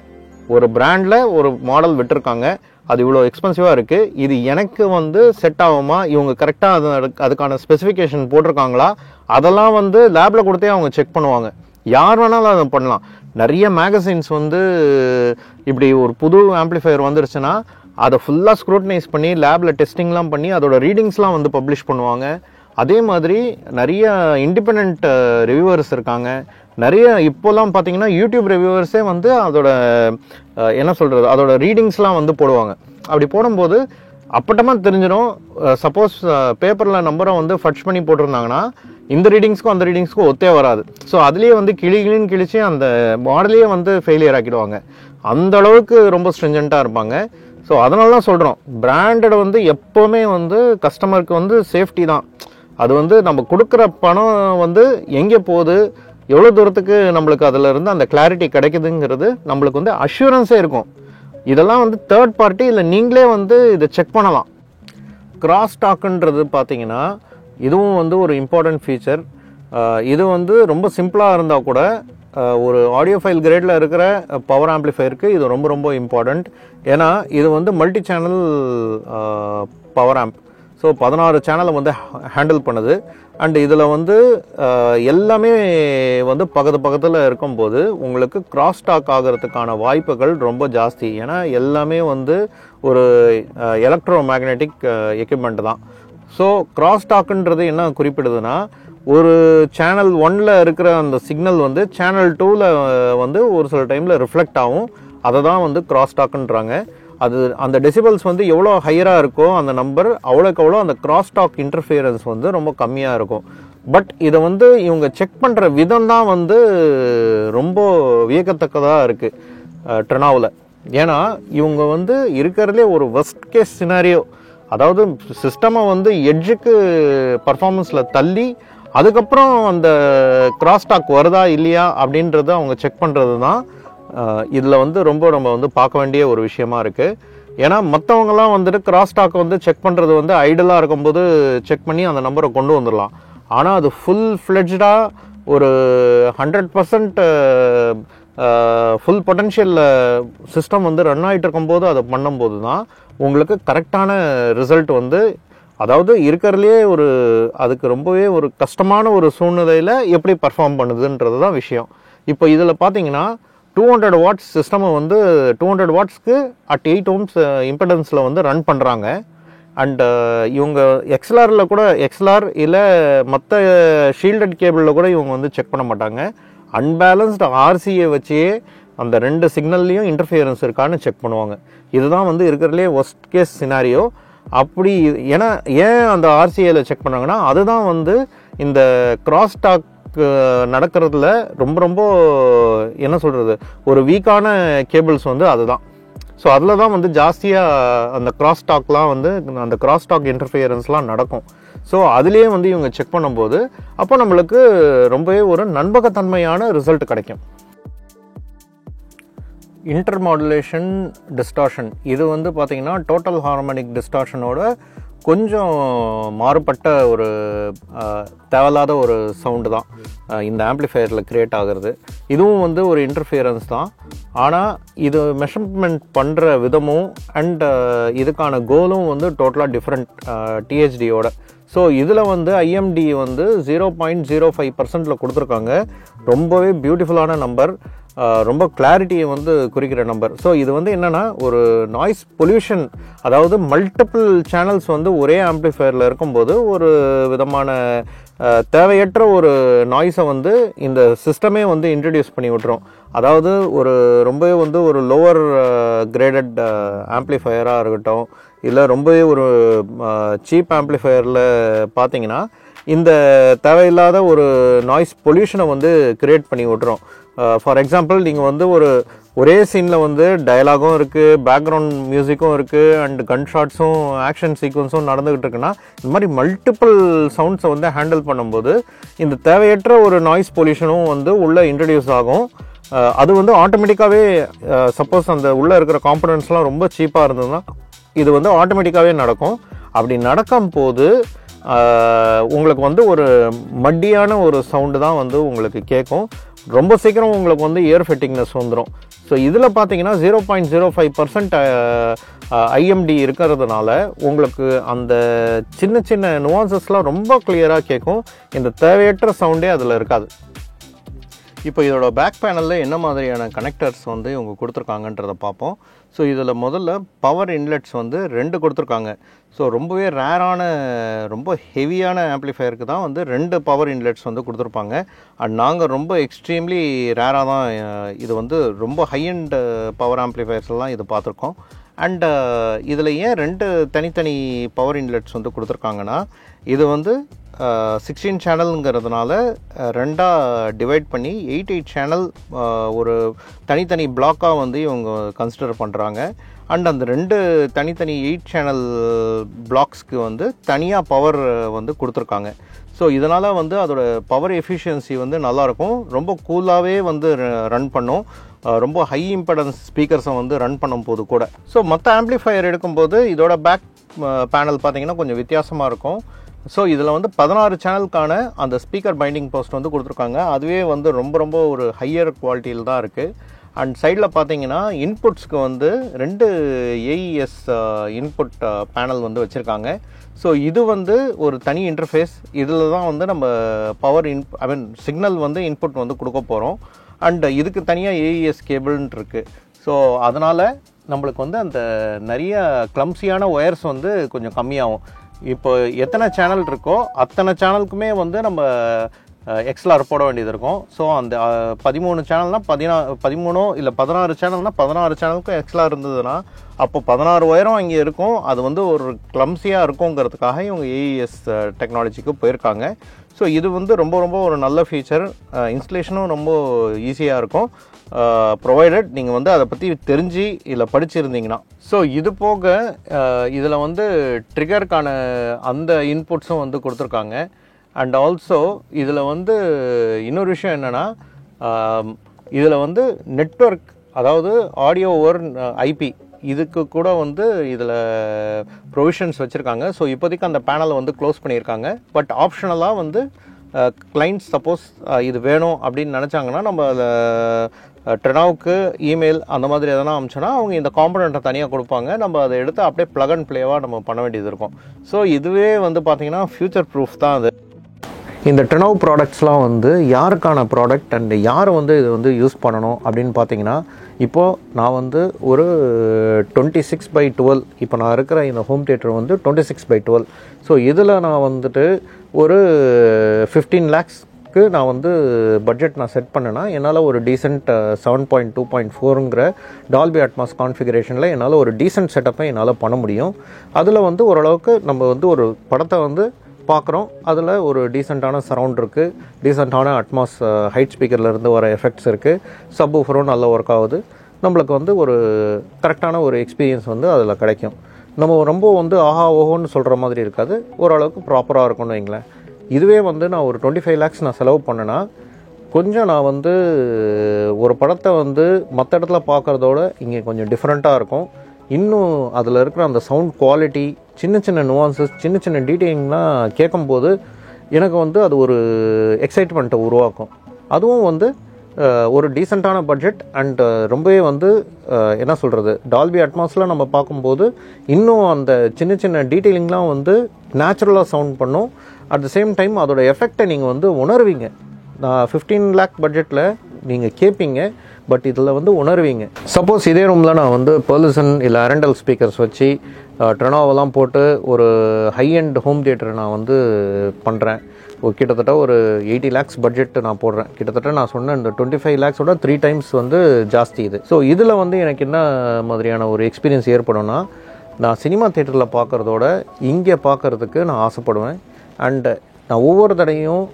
ஒரு பிராண்டில் ஒரு மாடல் விட்டுருக்காங்க, அது இவ்வளோ எக்ஸ்பென்சிவாக இருக்குது, இது எனக்கு வந்து செட் ஆகுமா, இவங்க கரெக்டாக அதுக்கான ஸ்பெசிஃபிகேஷன் போட்டிருக்காங்களா, அதெல்லாம் வந்து லேபில் கொடுத்தே அவங்க செக் பண்ணுவாங்க. யார் வேணாலும் அதை பண்ணலாம். நிறைய மேகசின்ஸ் வந்து இப்படி ஒரு புது ஆம்பிளிஃபயர் வந்துருச்சுன்னா அதை ஃபுல்லாக ஸ்க்ரூட்டனைஸ் பண்ணி லேபில் டெஸ்டிங்லாம் பண்ணி அதோட ரீடிங்ஸ்லாம் வந்து பப்ளிஷ் பண்ணுவாங்க. அதே மாதிரி நிறைய இண்டிபெண்ட் ரிவ்யூவர்ஸ் இருக்காங்க. நிறைய இப்போலாம் பார்த்தீங்கன்னா யூடியூப் ரிவ்யூவர்ஸே வந்து அதோட என்ன சொல்கிறது, அதோட ரீடிங்ஸ்லாம் வந்து போடுவாங்க. அப்படி போடும்போது அப்பட்டமாக தெரிஞ்சிடும். சப்போஸ் பேப்பரில் நம்பரை வந்து ஃபட்ச் பண்ணி போட்டிருந்தாங்கன்னா இந்த ரீடிங்ஸ்க்கும் அந்த ரீடிங்ஸ்க்கும் ஒத்தே வராது. ஸோ அதுலேயே வந்து கிளின்னு கிழிச்சு அந்த மாடலையே வந்து ஃபெயிலியர் ஆக்கிடுவாங்க. அந்த அளவுக்கு ரொம்ப ஸ்ட்ரிஞ்சண்ட்டாக இருப்பாங்க. ஸோ அதனால தான் சொல்கிறோம், பிராண்டட் வந்து எப்போவுமே வந்து கஸ்டமருக்கு வந்து சேஃப்டி தான். அது வந்து நம்ம கொடுக்குற பணம் வந்து எங்கே போகுது, எவ்வளோ தூரத்துக்கு நம்மளுக்கு அதில் இருந்து அந்த கிளாரிட்டி கிடைக்குதுங்கிறது நம்மளுக்கு வந்து அஷூரன்ஸே இருக்கும். இதெல்லாம் வந்து தேர்ட் பார்ட்டி இல்லை நீங்களே வந்து இதை செக் பண்ணலாம். கிராஸ் டாக்குன்றது பார்த்தீங்கன்னா இதுவும் வந்து ஒரு இம்பார்ட்டன்ட் ஃபீச்சர். இது வந்து ரொம்ப சிம்பிளாக இருந்தால் கூட ஒரு ஆடியோ ஃபைல் கிரேடில் இருக்கிற பவர் ஆம்ப்ளிஃபயருக்கு இது ரொம்ப ரொம்ப இம்பார்ட்டண்ட். ஏன்னா இது வந்து multi channel power amp. So 16 சேனலை வந்து ஹேண்டில் பண்ணுது. அண்ட் இதில் வந்து எல்லாமே வந்து பக்கத்தில் இருக்கும்போது உங்களுக்கு கிராஸ் டாக் ஆகிறதுக்கான வாய்ப்புகள் ரொம்ப ஜாஸ்தி. ஏன்னா எல்லாமே வந்து ஒரு எலக்ட்ரோ மேக்னெட்டிக் எக்யூப்மெண்ட் தான். ஸோ கிராஸ் டாக்குன்றது என்ன குறிப்பிடுதுன்னா, ஒரு சேனல் 1ல் இருக்கிற அந்த சிக்னல் வந்து சேனல் 2ல் வந்து ஒரு சில டைமில் ரிஃப்ளெக்ட் ஆகும். அதை தான் வந்து கிராஸ் டாக்குன்றாங்க. அது அந்த டெசிபல்ஸ் வந்து எவ்வளோ ஹையராக இருக்கோ அந்த நம்பர் அவ்வளோக்கு அவ்வளோ அந்த கிராஸ் டாக் இன்டர்ஃபியரன்ஸ் வந்து ரொம்ப கம்மியாக இருக்கும். பட் இதை வந்து இவங்க செக் பண்ணுற விதம் தான் வந்து ரொம்ப வியக்கத்தக்கதாக இருக்குது ட்ரெனாவில். ஏன்னா இவங்க வந்து இருக்கிறதுலே ஒரு worst கேஸ் சினாரியோ, அதாவது சிஸ்டமை வந்து எட்ஜுக்கு பர்ஃபார்மன்ஸில் தள்ளி அதுக்கப்புறம் அந்த கிராஸ் டாக் வருதா இல்லையா அப்படின்றத அவங்க செக் பண்ணுறது தான் இதில் வந்து ரொம்ப நம்ம வந்து பார்க்க வேண்டிய ஒரு விஷயமா இருக்குது. ஏன்னா மற்றவங்கலாம் வந்துட்டு கிராஸ் டாக் வந்து செக் பண்ணுறது வந்து ஐடலாக இருக்கும்போது செக் பண்ணி அந்த நம்பரை கொண்டு வந்துடலாம். ஆனால் அது ஃபுல் ஃப்ளெட்ஜாக ஒரு 100% ஃபுல் பொட்டன்ஷியல் சிஸ்டம் வந்து ரன் ஆகிட்டு இருக்கும்போது அதை பண்ணும்போது தான் உங்களுக்கு கரெக்டான ரிசல்ட் வந்து, அதாவது இருக்கிறதுலே ஒரு அதுக்கு ரொம்பவே ஒரு கஷ்டமான ஒரு சூழ்நிலையில் எப்படி பர்ஃபார்ம் பண்ணுதுன்றது தான் விஷயம். இப்போ இதில் பார்த்தீங்கன்னா 200 வாட்ஸ் சிஸ்டமை வந்து 200 வாட்ஸ்க்கு at 8 ohms இம்படன்ஸில் வந்து ரன் பண்ணுறாங்க. அண்ட் இவங்க எக்ஸ்எல்ஆரில் கூட, எக்ஸ்எல்ஆர் இல்லை மற்ற ஷீல்டட் கேபிளில் கூட இவங்க வந்து செக் பண்ண மாட்டாங்க. அன்பேலன்ஸ்டு ஆர்சியை வச்சே அந்த 2 சிக்னல்லையும் இன்டர்ஃபியரன்ஸ் இருக்கான்னு செக் பண்ணுவாங்க. இதுதான் வந்து இருக்கிறதுலே worst கேஸ் சினாரியோ. அப்படி ஏன்னா ஏன் அந்த ஆர்சிஏல செக் பண்ணாங்கன்னா அதுதான் வந்து இந்த கிராஸ் டாக் நடக்கிறதுல ரொம்ப ரொம்ப என்ன சொல்கிறது, ஒரு வீக்கான கேபிள்ஸ் வந்து அதுதான். ஸோ அதில் தான் வந்து ஜாஸ்தியாக அந்த கிராஸ் டாக்லாம் வந்து அந்த கிராஸ் டாக் இன்டர்ஃபியரன்ஸ்லாம் நடக்கும். ஸோ அதுலேயே வந்து இவங்க செக் பண்ணும்போது அப்போ நம்மளுக்கு ரொம்பவே ஒரு நம்பகத்தன்மையான ரிசல்ட் கிடைக்கும். இன்டர்மாடுலேஷன் டிஸ்டார்ஷன் இது வந்து பார்த்திங்கன்னா டோட்டல் ஹார்மோனிக் டிஸ்டார்ஷனோட கொஞ்சம் மாறுபட்ட ஒரு தேவையில்லாத ஒரு சவுண்டு தான் இந்த ஆம்ப்ளிஃபையரில் க்ரியேட் ஆகிறது. இதுவும் வந்து ஒரு இன்டர்ஃபியரன்ஸ் தான். ஆனால் இது மெஷர்மெண்ட் பண்ணுற விதமும் அண்ட் இதுக்கான கோலும் வந்து டோட்டலாக டிஃப்ரெண்ட் டிஹெச்டியோட. ஸோ இதில் வந்து ஐஎம்டி வந்து 0.05% கொடுத்துருக்காங்க. ரொம்பவே பியூட்டிஃபுல்லான நம்பர், ரொம்ப கிளாரிட்டியை வந்து குறிக்கிற நம்பர். ஸோ இது வந்து என்னென்னா ஒரு நாய்ஸ் பொல்யூஷன், அதாவது மல்டிபிள் சேனல்ஸ் வந்து ஒரே ஆம்ப்ளிஃபையரில் இருக்கும்போது ஒரு விதமான தேவையற்ற ஒரு நாய்ஸை வந்து இந்த சிஸ்டமே வந்து இன்ட்ரடியூஸ் பண்ணி விட்டுரும். அதாவது ஒரு ரொம்பவே வந்து ஒரு லோவர் கிரேடட் ஆம்ப்ளிஃபையராக இருக்கட்டும், இல்லை ரொம்பவே ஒரு சீப் ஆம்ப்ளிஃபையரில் பார்த்தீங்கன்னா இந்த தேவையில்லாத ஒரு நாய்ஸ் பொல்யூஷனை வந்து கிரியேட் பண்ணி விட்டுரும். ஃபார் எக்ஸாம்பிள் நீங்கள் வந்து ஒரே சீனில் வந்து டயலாகும் இருக்குது, பேக்ரவுண்ட் மியூசிக்கும் இருக்குது, அண்ட் கன் ஷாட்ஸும் ஆக்ஷன் சீக்வன்ஸும் நடந்துக்கிட்டு இருக்குன்னா இந்த மாதிரி மல்டிபிள் சவுண்ட்ஸை வந்து ஹேண்டில் பண்ணும்போது இந்த தேவையற்ற ஒரு நாய்ஸ் பொல்யூஷனும் வந்து உள்ளே இன்ட்ரடியூஸ் ஆகும். அது வந்து ஆட்டோமேட்டிக்காகவே சப்போஸ் அந்த உள்ளே இருக்கிற காம்பனன்ட்ஸ்லாம் ரொம்ப சீப்பாக இருந்ததுன்னா இது வந்து ஆட்டோமேட்டிக்காகவே நடக்கும். அப்படி நடக்கும் போது உங்களுக்கு வந்து ஒரு மட்டியான ஒரு சவுண்டு தான் வந்து உங்களுக்கு கேட்கும். ரொம்ப சீக்கிரம் உங்களுக்கு வந்து இயர் ஃபெட்டிங்னஸ் வந்துடும். ஸோ இதில் பார்த்தீங்கன்னா 0.05% ஐஎம்டி இருக்கிறதுனால உங்களுக்கு அந்த சின்ன சின்ன நுவான்சஸ்லாம் ரொம்ப கிளியராக கேட்கும். இந்த தேவையற்ற சவுண்டே அதில் இருக்காது. இப்போ இதோட பேக் பேனலில் என்ன மாதிரியான கனெக்டர்ஸ் வந்து இவங்க கொடுத்துருக்காங்கன்றதை பார்ப்போம். ஸோ இதில் முதல்ல பவர் இன்லெட்ஸ் வந்து 2 கொடுத்துருக்காங்க. ஸோ ரொம்பவே ரேரான ரொம்ப ஹெவியான ஆம்ப்ளிஃபையருக்கு தான் வந்து 2 பவர் இன்லெட்ஸ் வந்து கொடுத்துருப்பாங்க. அண்ட் நாங்கள் ரொம்ப எக்ஸ்ட்ரீம்லி ரேராக தான் இது வந்து ரொம்ப ஹை அண்ட் பவர் ஆம்ப்ளிஃபையர்ஸ்லாம் இது பார்த்துருக்கோம். அண்ட் இதில் ஏன் 2 தனித்தனி பவர் இன்லெட்ஸ் வந்து கொடுத்துருக்காங்கன்னா இது வந்து 16 சேனலுங்கிறதுனால 2ஆக டிவைட் பண்ணி 8 சேனல் ஒரு தனித்தனி பிளாக்காக வந்து இவங்க கன்சிடர் பண்ணுறாங்க. அண்ட் அந்த 2 தனித்தனி 8 சேனல் பிளாக்ஸ்க்கு வந்து தனியாக பவர் வந்து கொடுத்துருக்காங்க. ஸோ இதனால் வந்து அதோட பவர் எஃபிஷியன்சி வந்து நல்லாயிருக்கும், ரொம்ப கூலாகவே வந்து ரன் பண்ணும், ரொம்ப ஹை இம்படன்ஸ் ஸ்பீக்கர்ஸை வந்து ரன் பண்ணும் போது கூட. ஸோ மற்ற ஆம்ப்ளிஃபையர் எடுக்கும்போது இதோட பேக் பேனல் பார்த்திங்கன்னா கொஞ்சம் வித்தியாசமாக இருக்கும். ஸோ இதில் வந்து 16 சேனலுக்கான அந்த ஸ்பீக்கர் பைண்டிங் போஸ்ட் வந்து கொடுத்துருக்காங்க. அதுவே வந்து ரொம்ப ரொம்ப ஒரு ஹையர் குவாலிட்டியில் தான் இருக்குது. அண்ட் சைடில் பார்த்தீங்கன்னா இன்புட்ஸ்க்கு வந்து 2 ஏஇஎஸ் இன்புட் பேனல் வந்து வச்சுருக்காங்க. ஸோ இது வந்து ஒரு தனி இன்டர்ஃபேஸ். இதில் தான் வந்து நம்ம பவர் சிக்னல் வந்து இன்புட் வந்து கொடுக்க போகிறோம். அண்ட் இதுக்கு தனியாக ஏஇஎஸ் கேபிள்னு இருக்குது. ஸோ அதனால் நம்மளுக்கு வந்து அந்த நிறைய கிளம்சியான ஒயர்ஸ் வந்து கொஞ்சம் கம்மியாகும். இப்போ எத்தனை சேனல் இருக்கோ அத்தனை சேனலுக்குமே வந்து நம்ம XLR போட வேண்டியது இருக்கும். ஸோ அந்த 13 சேனல்னால் 13 இல்லை 16 சேனல்னால் 16 சேனலுக்கும் XLR இருந்ததுன்னா அப்போ 16 ஒயரும் இங்கே இருக்கும். அது வந்து ஒரு கிளம்ஸியாக இருக்குங்கிறதுக்காக இவங்க AES டெக்னாலஜிக்கு போயிருக்காங்க. ஸோ இது வந்து ரொம்ப ரொம்ப ஒரு நல்ல ஃபீச்சர். இன்ஸ்டலேஷனும் ரொம்ப ஈஸியாக இருக்கும், ப்ரொவைடட் நீங்கள் வந்து அதை பற்றி தெரிஞ்சு இதில் படிச்சிருந்தீங்கன்னா. ஸோ இது போக இதில் வந்து ட்ரிகருக்கான அந்த இன்புட்ஸும் வந்து கொடுத்துருக்காங்க. அண்ட் ஆல்சோ இதில் வந்து இன்னொரு விஷயம் என்னென்னா, இதில் வந்து நெட்வொர்க், அதாவது ஆடியோ ஓவர் IP, இதுக்கு கூட வந்து இதில் ப்ரொவிஷன்ஸ் வச்சுருக்காங்க. ஸோ இப்போதைக்கு அந்த பேனலை வந்து க்ளோஸ் பண்ணியிருக்காங்க. பட் ஆப்ஷனலாக வந்து கிளைண்ட்ஸ் சப்போஸ் இது வேணும் அப்படின்னு நினச்சாங்கன்னா நம்ம அதில் ட்ரெனாவுக்கு இமெயில் அந்த மாதிரி எதனா அனுப்பிச்சோன்னா அவங்க இந்த காம்பனண்ட்டை தனியாக கொடுப்பாங்க. நம்ம அதை எடுத்து அப்படியே ப்ளக் அண்ட் ப்ளேவாக நம்ம பண்ண வேண்டியது இருக்கும். ஸோ இதுவே வந்து பார்த்திங்கன்னா ஃப்யூச்சர் ப்ரூஃப் தான் அது. இந்த ட்ரெனோவ் ப்ராடக்ட்ஸ்லாம் வந்து யாருக்கான ப்ராடக்ட் அண்ட் யாரை வந்து இது வந்து யூஸ் பண்ணணும் அப்படின்னு பார்த்தீங்கன்னா, இப்போது நான் வந்து ஒரு 26/12, இப்போ நான் இருக்கிற இந்த ஹோம் தியேட்டர் வந்து 26/12. ஸோ இதில் நான் வந்துட்டு ஒரு 15 lakhsக்கு நான் வந்து பட்ஜெட் நான் செட் பண்ணேன்னா என்னால் ஒரு டீசென்ட் 7.2.4ங்கிற டால்பி அட்மாஸ் கான்ஃபிகரேஷனில் என்னால் ஒரு டீசென்ட் செட்டப்பை என்னால் பண்ண முடியும். அதில் வந்து ஓரளவுக்கு நம்ம வந்து ஒரு படத்தை வந்து பார்க்குறோம், அதில் ஒரு டீசெண்டான சரவுண்ட் இருக்குது, டீசெண்டான அட்மாஸ் ஹைட் ஸ்பீக்கர்லேருந்து வர எஃபெக்ட்ஸ் இருக்குது, சப் ஊஃபரும் நல்லா ஒர்க் ஆகுது. நம்மளுக்கு வந்து ஒரு கரெக்டான ஒரு எக்ஸ்பீரியன்ஸ் வந்து அதில் கிடைக்கும். நம்ம ரொம்ப வந்து ஆஹா ஓஹோன்னு சொல்கிற மாதிரி இருக்காது, ஓரளவுக்கு ப்ராப்பராக இருக்கும்னு வைங்களேன். இதுவே வந்து நான் ஒரு 25 lakhs நான் செலவு பண்ணேன்னா கொஞ்சம் நான் வந்து ஒரு படத்தை வந்து மற்ற இடத்துல பார்க்குறதோட இங்கே கொஞ்சம் டிஃப்ரெண்ட்டாக இருக்கும். இன்னும் அதில் இருக்கிற அந்த சவுண்ட் குவாலிட்டி, சின்ன சின்ன நுவான்சஸ், சின்ன சின்ன டீட்டெயிலிங்லாம் கேட்கும்போது எனக்கு வந்து அது ஒரு எக்ஸைட்மெண்ட்டை உருவாக்கும். அதுவும் வந்து ஒரு டீசெண்டான பட்ஜெட் அண்ட் ரொம்பவே வந்து என்ன சொல்கிறது, டால்பி அட்மாஸில் நம்ம பார்க்கும்போது இன்னும் அந்த சின்ன சின்ன டீட்டெயிலிங்லாம் வந்து நேச்சுரலாக சவுண்ட் பண்ணும். அட் த சேம் டைம் அதோட எஃபெக்டை நீங்கள் வந்து உணர்வீங்க. 15 lakh பட்ஜெட்டில் நீங்கள் கேட்பீங்க, பட் இதில் வந்து உணர்வீங்க. சப்போஸ் இதே ரூமில் நான் வந்து பெர்லிசன் இல்லை அரண்டல் ஸ்பீக்கர்ஸ் வச்சு ட்ரெனோவெல்லாம் போட்டு ஒரு ஹை அண்ட் ஹோம் தியேட்டர் நான் வந்து பண்ணுறேன். கிட்டத்தட்ட ஒரு 80 lakhs பட்ஜெட் நான் போடுறேன். கிட்டத்தட்ட நான் சொன்ன இந்த 25 lakhsோட 3 times வந்து ஜாஸ்தி இது. ஸோ இதில் வந்து எனக்கு என்ன மாதிரியான ஒரு எக்ஸ்பீரியன்ஸ் ஏற்படும்னா, நான் சினிமா தியேட்டரில் பார்க்குறதோட இங்கே பார்க்குறதுக்கு நான் ஆசைப்படுவேன். அண்டு நான் ஒவ்வொரு தடையும்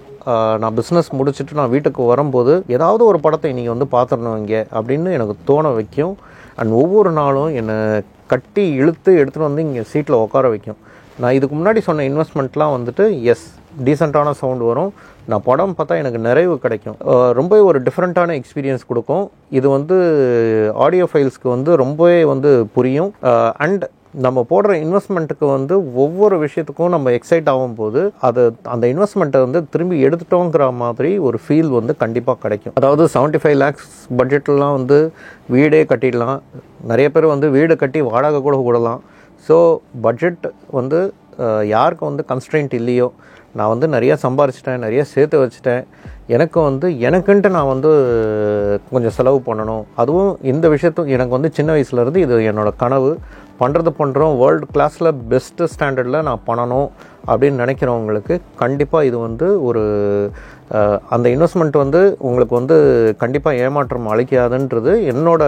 நான் பிஸ்னஸ் முடிச்சுட்டு நான் வீட்டுக்கு வரும்போது ஏதாவது ஒரு படத்தை இன்றைக்கி வந்து பார்த்துடணும் இங்கே அப்படின்னு எனக்கு தோண வைக்கும். அண்ட் ஒவ்வொரு நாளும் என்னை கட்டி இழுத்து எடுத்துகிட்டு வந்து இங்கே சீட்டில் உட்கார வைக்கும். நான் இதுக்கு முன்னாடி சொன்ன இன்வெஸ்ட்மெண்ட்லாம் வந்துட்டு டீசெண்டான சவுண்ட் வரும், நான் படம் பார்த்தா எனக்கு நிறைவு கிடைக்கும், ரொம்பவே ஒரு டிஃப்ரெண்ட்டான எக்ஸ்பீரியன்ஸ் கொடுக்கும். இது வந்து ஆடியோ ஃபைல்ஸ்க்கு வந்து ரொம்பவே வந்து புரியும். அண்ட் நம்ம போடுற இன்வெஸ்ட்மெண்ட்டுக்கு வந்து ஒவ்வொரு விஷயத்துக்கும் நம்ம எக்ஸைட் ஆகும்போது அது அந்த இன்வெஸ்ட்மெண்ட்டை வந்து திரும்பி எடுத்துட்டோங்கிற மாதிரி ஒரு ஃபீல் வந்து கண்டிப்பாக கிடைக்கும். அதாவது 75 lakhs பட்ஜெட்லாம் வந்து வீடே கட்டிடலாம். நிறைய பேர் வந்து வீடு கட்டி வாடகை கூட விடலாம். ஸோ பட்ஜெட் வந்து யாருக்கு வந்து கன்ஸ்ட்ரெயின்ட் இல்லையோ, நான் வந்து நிறைய சம்பாரிச்சிட்டேன், நிறைய சேர்த்து வச்சுட்டேன், எனக்கு வந்து எனக்குன்ட்டு நான் வந்து கொஞ்சம் செலவு பண்ணணும், அதுவும் இந்த விஷயத்தும் எனக்கு வந்து சின்ன வயசுலேருந்து இது என்னோடய கனவு, பண்ணுறோம் வேர்ல்டு கிளாஸில் பெஸ்ட்டு ஸ்டாண்டர்டில் நான் பண்ணணும் அப்படின்னு நினைக்கிறவங்களுக்கு கண்டிப்பாக இது வந்து ஒரு அந்த இன்வெஸ்ட்மெண்ட் வந்து உங்களுக்கு வந்து கண்டிப்பாக ஏமாற்றம் அளிக்காதுன்றது என்னோட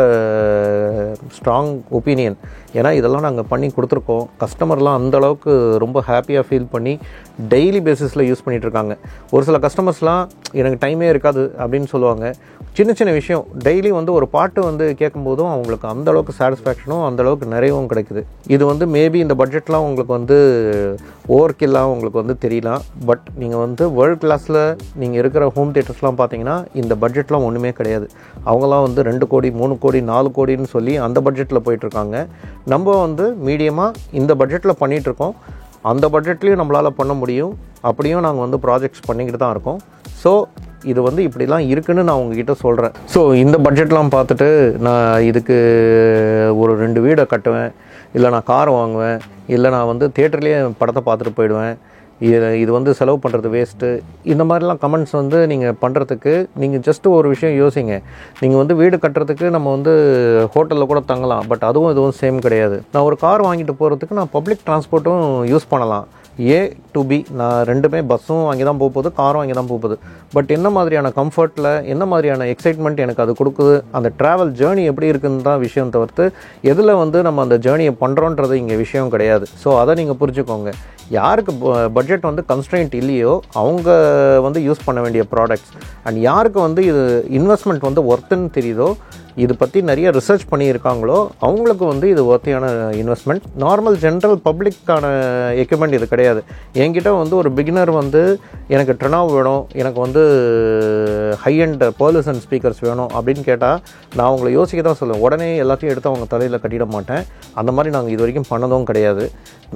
ஸ்ட்ராங் ஒப்பீனியன். ஏன்னா இதெல்லாம் நாங்கள் பண்ணி கொடுத்துருக்கோம். கஸ்டமர்லாம் அந்தளவுக்கு ரொம்ப ஹாப்பியாக ஃபீல் பண்ணி டெய்லி பேசிஸில் யூஸ் பண்ணிகிட்ருக்காங்க. ஒரு சில கஸ்டமர்ஸ்லாம் எனக்கு டைமே இருக்காது அப்படின்னு சொல்லுவாங்க. சின்ன சின்ன விஷயம் டெய்லி வந்து ஒரு பாட்டு வந்து கேட்கும்போதும் அவங்களுக்கு அந்தளவுக்கு சாட்டிஸ்ஃபேக்ஷனும் அந்தளவுக்கு நிறையவும் கிடைக்குது. இது வந்து மேபி இந்த பட்ஜெட்லாம் உங்களுக்கு வந்து ஓவர் கில்லாக உங்களுக்கு வந்து தெரியலாம். பட் நீங்கள் வந்து வேர்ல்டு கிளாஸில் நீங்கள் இருக்கிற ஹோம் தியேட்டர்ஸ்லாம் பார்த்தீங்கன்னா இந்த பட்ஜெட்லாம் ஒன்றுமே கிடையாது. அவங்களாம் வந்து 2 கோடி 3 கோடி 4 கோடின்னு சொல்லி அந்த பட்ஜெட்டில் போயிட்டுருக்காங்க. நம்ம வந்து மீடியமாக இந்த பட்ஜெட்டில் பண்ணிகிட்ருக்கோம். அந்த பட்ஜெட்லேயும் நம்மளால் பண்ண முடியும். அப்படியும் நாங்கள் வந்து ப்ராஜெக்ட்ஸ் பண்ணிக்கிட்டு தான் இருக்கோம். ஸோ இது வந்து இப்படிலாம் இருக்குன்னு நான் உங்ககிட்ட சொல்கிறேன். ஸோ இந்த பட்ஜெட்லாம் பார்த்துட்டு நான் இதுக்கு ஒரு 2 வீடை கட்டுவேன், இல்லை நான் கார் வாங்குவேன், இல்லை நான் வந்து தியேட்டர்லேயே படத்தை பார்த்துட்டு போயிடுவேன், இது வந்து செலவு பண்ணுறது வேஸ்ட்டு, இந்த மாதிரிலாம் கமெண்ட்ஸ் வந்து நீங்கள் பண்ணுறதுக்கு நீங்கள் ஜஸ்ட்டு ஒரு விஷயம் யோசிங்க. நீங்கள் வந்து வீடு கட்டுறதுக்கு நம்ம வந்து ஹோட்டலில் கூட தங்கலாம், பட் அதுவும் இதுவும் சேம் கிடையாது. நான் ஒரு கார் வாங்கிட்டு போகிறதுக்கு நான் பப்ளிக் டிரான்ஸ்போர்ட்டும் யூஸ் பண்ணலாம். ஏ டு பி நான் ரெண்டுமே பஸ்ஸும் அங்கே தான் போகுது, காரும் அங்கே தான் போகுது. பட் என்ன மாதிரியான கம்ஃபர்ட்டில் என்ன மாதிரியான எக்ஸைட்மெண்ட் எனக்கு அது கொடுக்குது, அந்த ட்ராவல் ஜேர்னி எப்படி இருக்குன்னு தான் விஷயம் தவிர்த்து எதில் வந்து நம்ம அந்த ஜேர்னியை பண்ணுறோன்றது இங்கே விஷயம் கிடையாது. ஸோ அதை நீங்கள் புரிஞ்சுக்கோங்க. யாருக்கு பட்ஜெட் வந்து கன்ஸ்ட்ரெயின்ட் இல்லையோ அவங்க வந்து யூஸ் பண்ண வேண்டிய ப்ராடக்ட்ஸ், அண்ட் யாருக்கு வந்து இது இன்வெஸ்ட்மெண்ட் வந்து ஒர்த்துன்னு தெரியுதோ, இது பற்றி நிறைய ரிசர்ச் பண்ணியிருக்காங்களோ அவங்களுக்கு வந்து இது ஒர்த்தியான இன்வெஸ்ட்மெண்ட். நார்மல் ஜென்ரல் பப்ளிக்கான எக்யூப்மெண்ட் இது கிடையாது. என்கிட்ட வந்து ஒரு பிகினர் வந்து எனக்கு ட்ரெனாவ் வேணும், எனக்கு வந்து ஹை அண்ட் பர்லிசன் ஸ்பீக்கர்ஸ் வேணும் அப்படின்னு கேட்டால் நான் அவங்களை யோசிக்க தான் சொல்லுவேன். உடனே எல்லாத்தையும் எடுத்து அவங்க தலையில் கட்டிட மாட்டேன். அந்த மாதிரி நாங்கள் இது வரைக்கும் பண்ணதும் கிடையாது.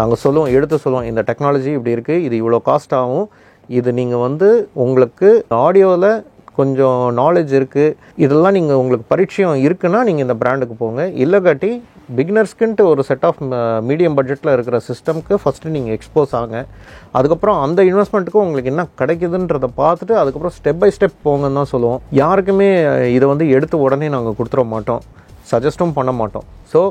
நாங்கள் சொல்லுவோம், எடுத்து சொல்லுவோம், இந்த டெக்னாலஜி இப்படி இருக்குது, இது இவ்வளோ காஸ்ட் ஆகும், இது நீங்கள் வந்து உங்களுக்கு ஆடியோவில் கொஞ்சம் நாலேஜ் இருக்குது, இதெல்லாம் நீங்கள் உங்களுக்கு பரிச்சயம் இருக்குன்னா நீங்கள் இந்த பிராண்டுக்கு போங்க. இல்லைக்காட்டி பிகினர்ஸ்க்குன்ட்டு ஒரு செட் ஆஃப் மீடியம் பட்ஜெட்டில் இருக்கிற சிஸ்டம்க்கு ஃபஸ்ட்டு நீங்கள் எக்ஸ்போஸ் ஆங்க. அதுக்கப்புறம் அந்த இன்வெஸ்ட்மெண்ட்டுக்கு உங்களுக்கு என்ன கிடைக்குதுன்றதை பார்த்துட்டு அதுக்கப்புறம் ஸ்டெப் பை ஸ்டெப் போங்கன்னு தான் சொல்லுவோம். யாருக்குமே இதை வந்து எடுத்து உடனே நாங்கள் கொடுத்துட மாட்டோம், சஜஸ்ட்டும் பண்ண மாட்டோம். ஸோ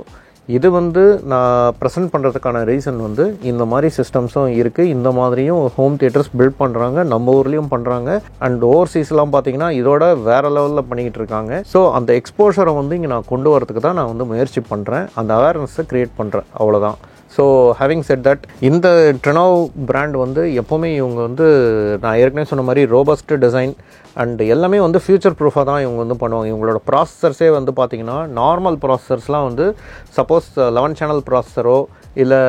இது வந்து நான் ப்ரெசென்ட் பண்ணுறதுக்கான ரீசன் வந்து இந்த மாதிரி சிஸ்டம்ஸும் இருக்குது. இந்த மாதிரியும் ஹோம் தியேட்டர்ஸ் பில்ட் பண்ணுறாங்க, நம்ம ஊர்லேயும் பண்ணுறாங்க. அண்ட் ஓவர்சீஸ்லாம் பார்த்தீங்கன்னா இதோட வேறு லெவலில் பண்ணிக்கிட்டு இருக்காங்க. ஸோ அந்த எக்ஸ்போஷரை வந்து இங்கே நான் கொண்டு வரதுக்கு தான் நான் வந்து முயற்சி பண்ணுறேன், அந்த அவேர்னஸை க்ரியேட் பண்ணுறேன், அவ்வளோதான். ஸோ ஹேவிங் செட் தட், இந்த ட்ரெனாவ் பிராண்ட் வந்து எப்போவுமே இவங்க வந்து நான் ஏற்கனவே சொன்ன மாதிரி ரோபஸ்ட் டிசைன் அண்ட் எல்லாமே வந்து ஃபியூச்சர் ப்ரூஃபாக தான் இவங்க வந்து பண்ணுவாங்க. இவங்களோட ப்ராசஸர்ஸே வந்து பார்த்திங்கன்னா நார்மல் ப்ராசஸர்ஸ்லாம் வந்து சப்போஸ் 11 சேனல் ப்ராசஸரோ இல்லை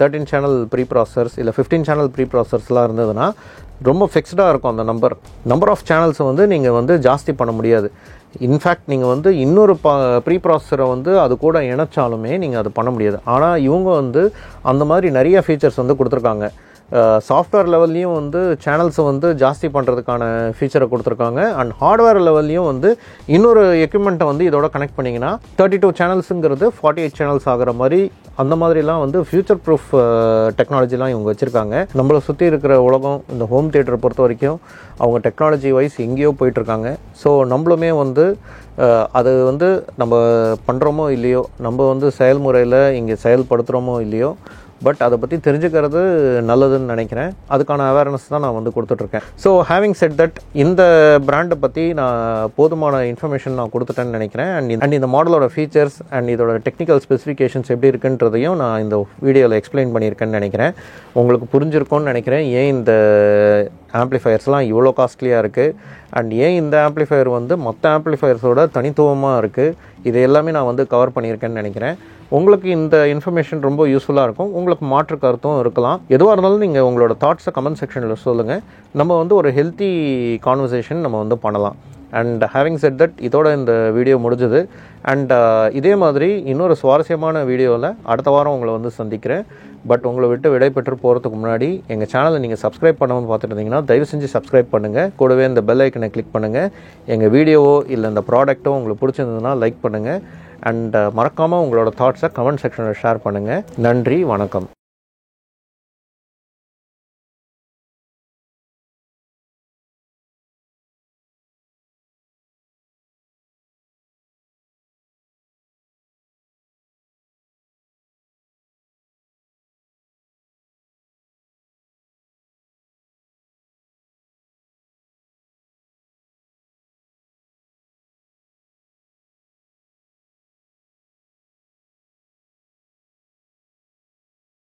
13 சேனல் ப்ரீ ப்ராசஸர்ஸ் இல்லை 15 சேனல் ப்ரீ ப்ராசஸர்ஸ்லாம் இருந்ததுன்னா ரொம்ப ஃபிக்ஸ்டாக இருக்கும். அந்த நம்பர் ஆஃப் சேனல்ஸை வந்து நீங்கள் வந்து ஜாஸ்தி பண்ண முடியாது. இன்ஃபேக்ட் நீங்கள் வந்து இன்னொரு ப்ரீ ப்ராசஸரை வந்து அது கூட இணைச்சாலுமே நீங்கள் அது பண்ண முடியாது. ஆனால் இவங்க வந்து அந்த மாதிரி நிறைய ஃபீச்சர்ஸ் வந்து கொடுத்துருக்காங்க. சாஃப்ட்வேர் லெவல்லையும் வந்து சேனல்ஸை வந்து ஜாஸ்தி பண்ணுறதுக்கான ஃபீச்சரை கொடுத்துருக்காங்க. அண்ட் ஹார்ட்வேர் லெவல்லையும் வந்து இன்னொரு எக்யூப்மெண்ட்டை வந்து இதோட கனெக்ட் பண்ணிங்கன்னா 32 சேனல்ஸுங்கிறது 48 சேனல்ஸ் ஆகிற மாதிரி அந்த மாதிரிலாம் வந்து ஃபியூச்சர் ப்ரூஃப் டெக்னாலஜிலாம் இவங்க வச்சுருக்காங்க. நம்மளை சுற்றி இருக்கிற உலகம் இந்த ஹோம் தியேட்டரை பொறுத்த வரைக்கும் அவங்க டெக்னாலஜி வைஸ் எங்கேயோ போயிட்டுருக்காங்க. ஸோ நம்மளுமே வந்து அது வந்து நம்ம பண்ணுறோமோ இல்லையோ, நம்ம வந்து செயல்முறையில் இங்கே செயல்படுத்துகிறோமோ இல்லையோ, பட் அதை பற்றி தெரிஞ்சுக்கிறது நல்லதுன்னு நினைக்கிறேன். அதுக்கான அவேர்னஸ் தான் நான் வந்து கொடுத்துட்ருக்கேன். ஸோ ஹேவிங் செட் தட், இந்த பிராண்டை பற்றி நான் போதுமான இன்ஃபர்மேஷன் நான் கொடுத்துட்டேன்னு நினைக்கிறேன். அண்ட் இந்த மாடலோட ஃபீச்சர்ஸ் அண்ட் இதோட டெக்னிக்கல் ஸ்பெசிஃபிகேஷன்ஸ் எப்படி இருக்குன்றதையும் நான் இந்த வீடியோவில் எக்ஸ்பிளைன் பண்ணியிருக்கேன்னு நினைக்கிறேன். உங்களுக்கு புரிஞ்சிருக்கும்னு நினைக்கிறேன் ஏன் இந்த ஆம்ப்ளிஃபயர்ஸ்லாம் இவ்வளோ காஸ்ட்லியாக இருக்குது அண்ட் ஏன் இந்த ஆம்ப்ளிஃபயர் வந்து மற்ற ஆம்ப்ளிஃபயர்ஸோட தனித்துவமாக இருக்குது. இது எல்லாமே நான் வந்து கவர் பண்ணியிருக்கேன்னு நினைக்கிறேன். உங்களுக்கு இந்த இன்ஃபர்மேஷன் ரொம்ப யூஸ்ஃபுல்லாக இருக்கும். உங்களுக்கு மாற்று கருத்தும் இருக்கலாம். எதுவாக இருந்தாலும் நீங்கள் உங்களோட தாட்ஸை கமெண்ட் செக்ஷனில் சொல்லுங்கள். நம்ம வந்து ஒரு ஹெல்த்தி கான்வர்சேஷன் நம்ம வந்து பண்ணலாம். அண்ட் ஹேவிங் செட் தட், இதோட இந்த வீடியோ முடிஞ்சது. அண்ட் இதே மாதிரி இன்னொரு சுவாரஸ்யமான வீடியோவில் அடுத்த வாரம் உங்களை வந்து சந்திக்கிறேன். பட் உங்களை விட்டு விடைபெற்று போகிறதுக்கு முன்னாடி எங்கள் சேனலை நீங்கள் சப்ஸ்கிரைப் பண்ணாமல் பார்த்துட்டு இருந்தீங்கன்னா தயவு செஞ்சு சப்ஸ்கிரைப் பண்ணுங்கள். கூடவே இந்த பெல் ஐக்கனை கிளிக் பண்ணுங்கள். எங்கள் வீடியோவோ இல்லை இந்த ப்ராடக்ட்டோ உங்களுக்கு பிடிச்சிருந்ததுன்னா லைக் பண்ணுங்கள். அண்ட் மறக்காமல் உங்களோட தாட்ஸை கமெண்ட் செக்ஷனில் ஷேர் பண்ணுங்கள். நன்றி, வணக்கம்.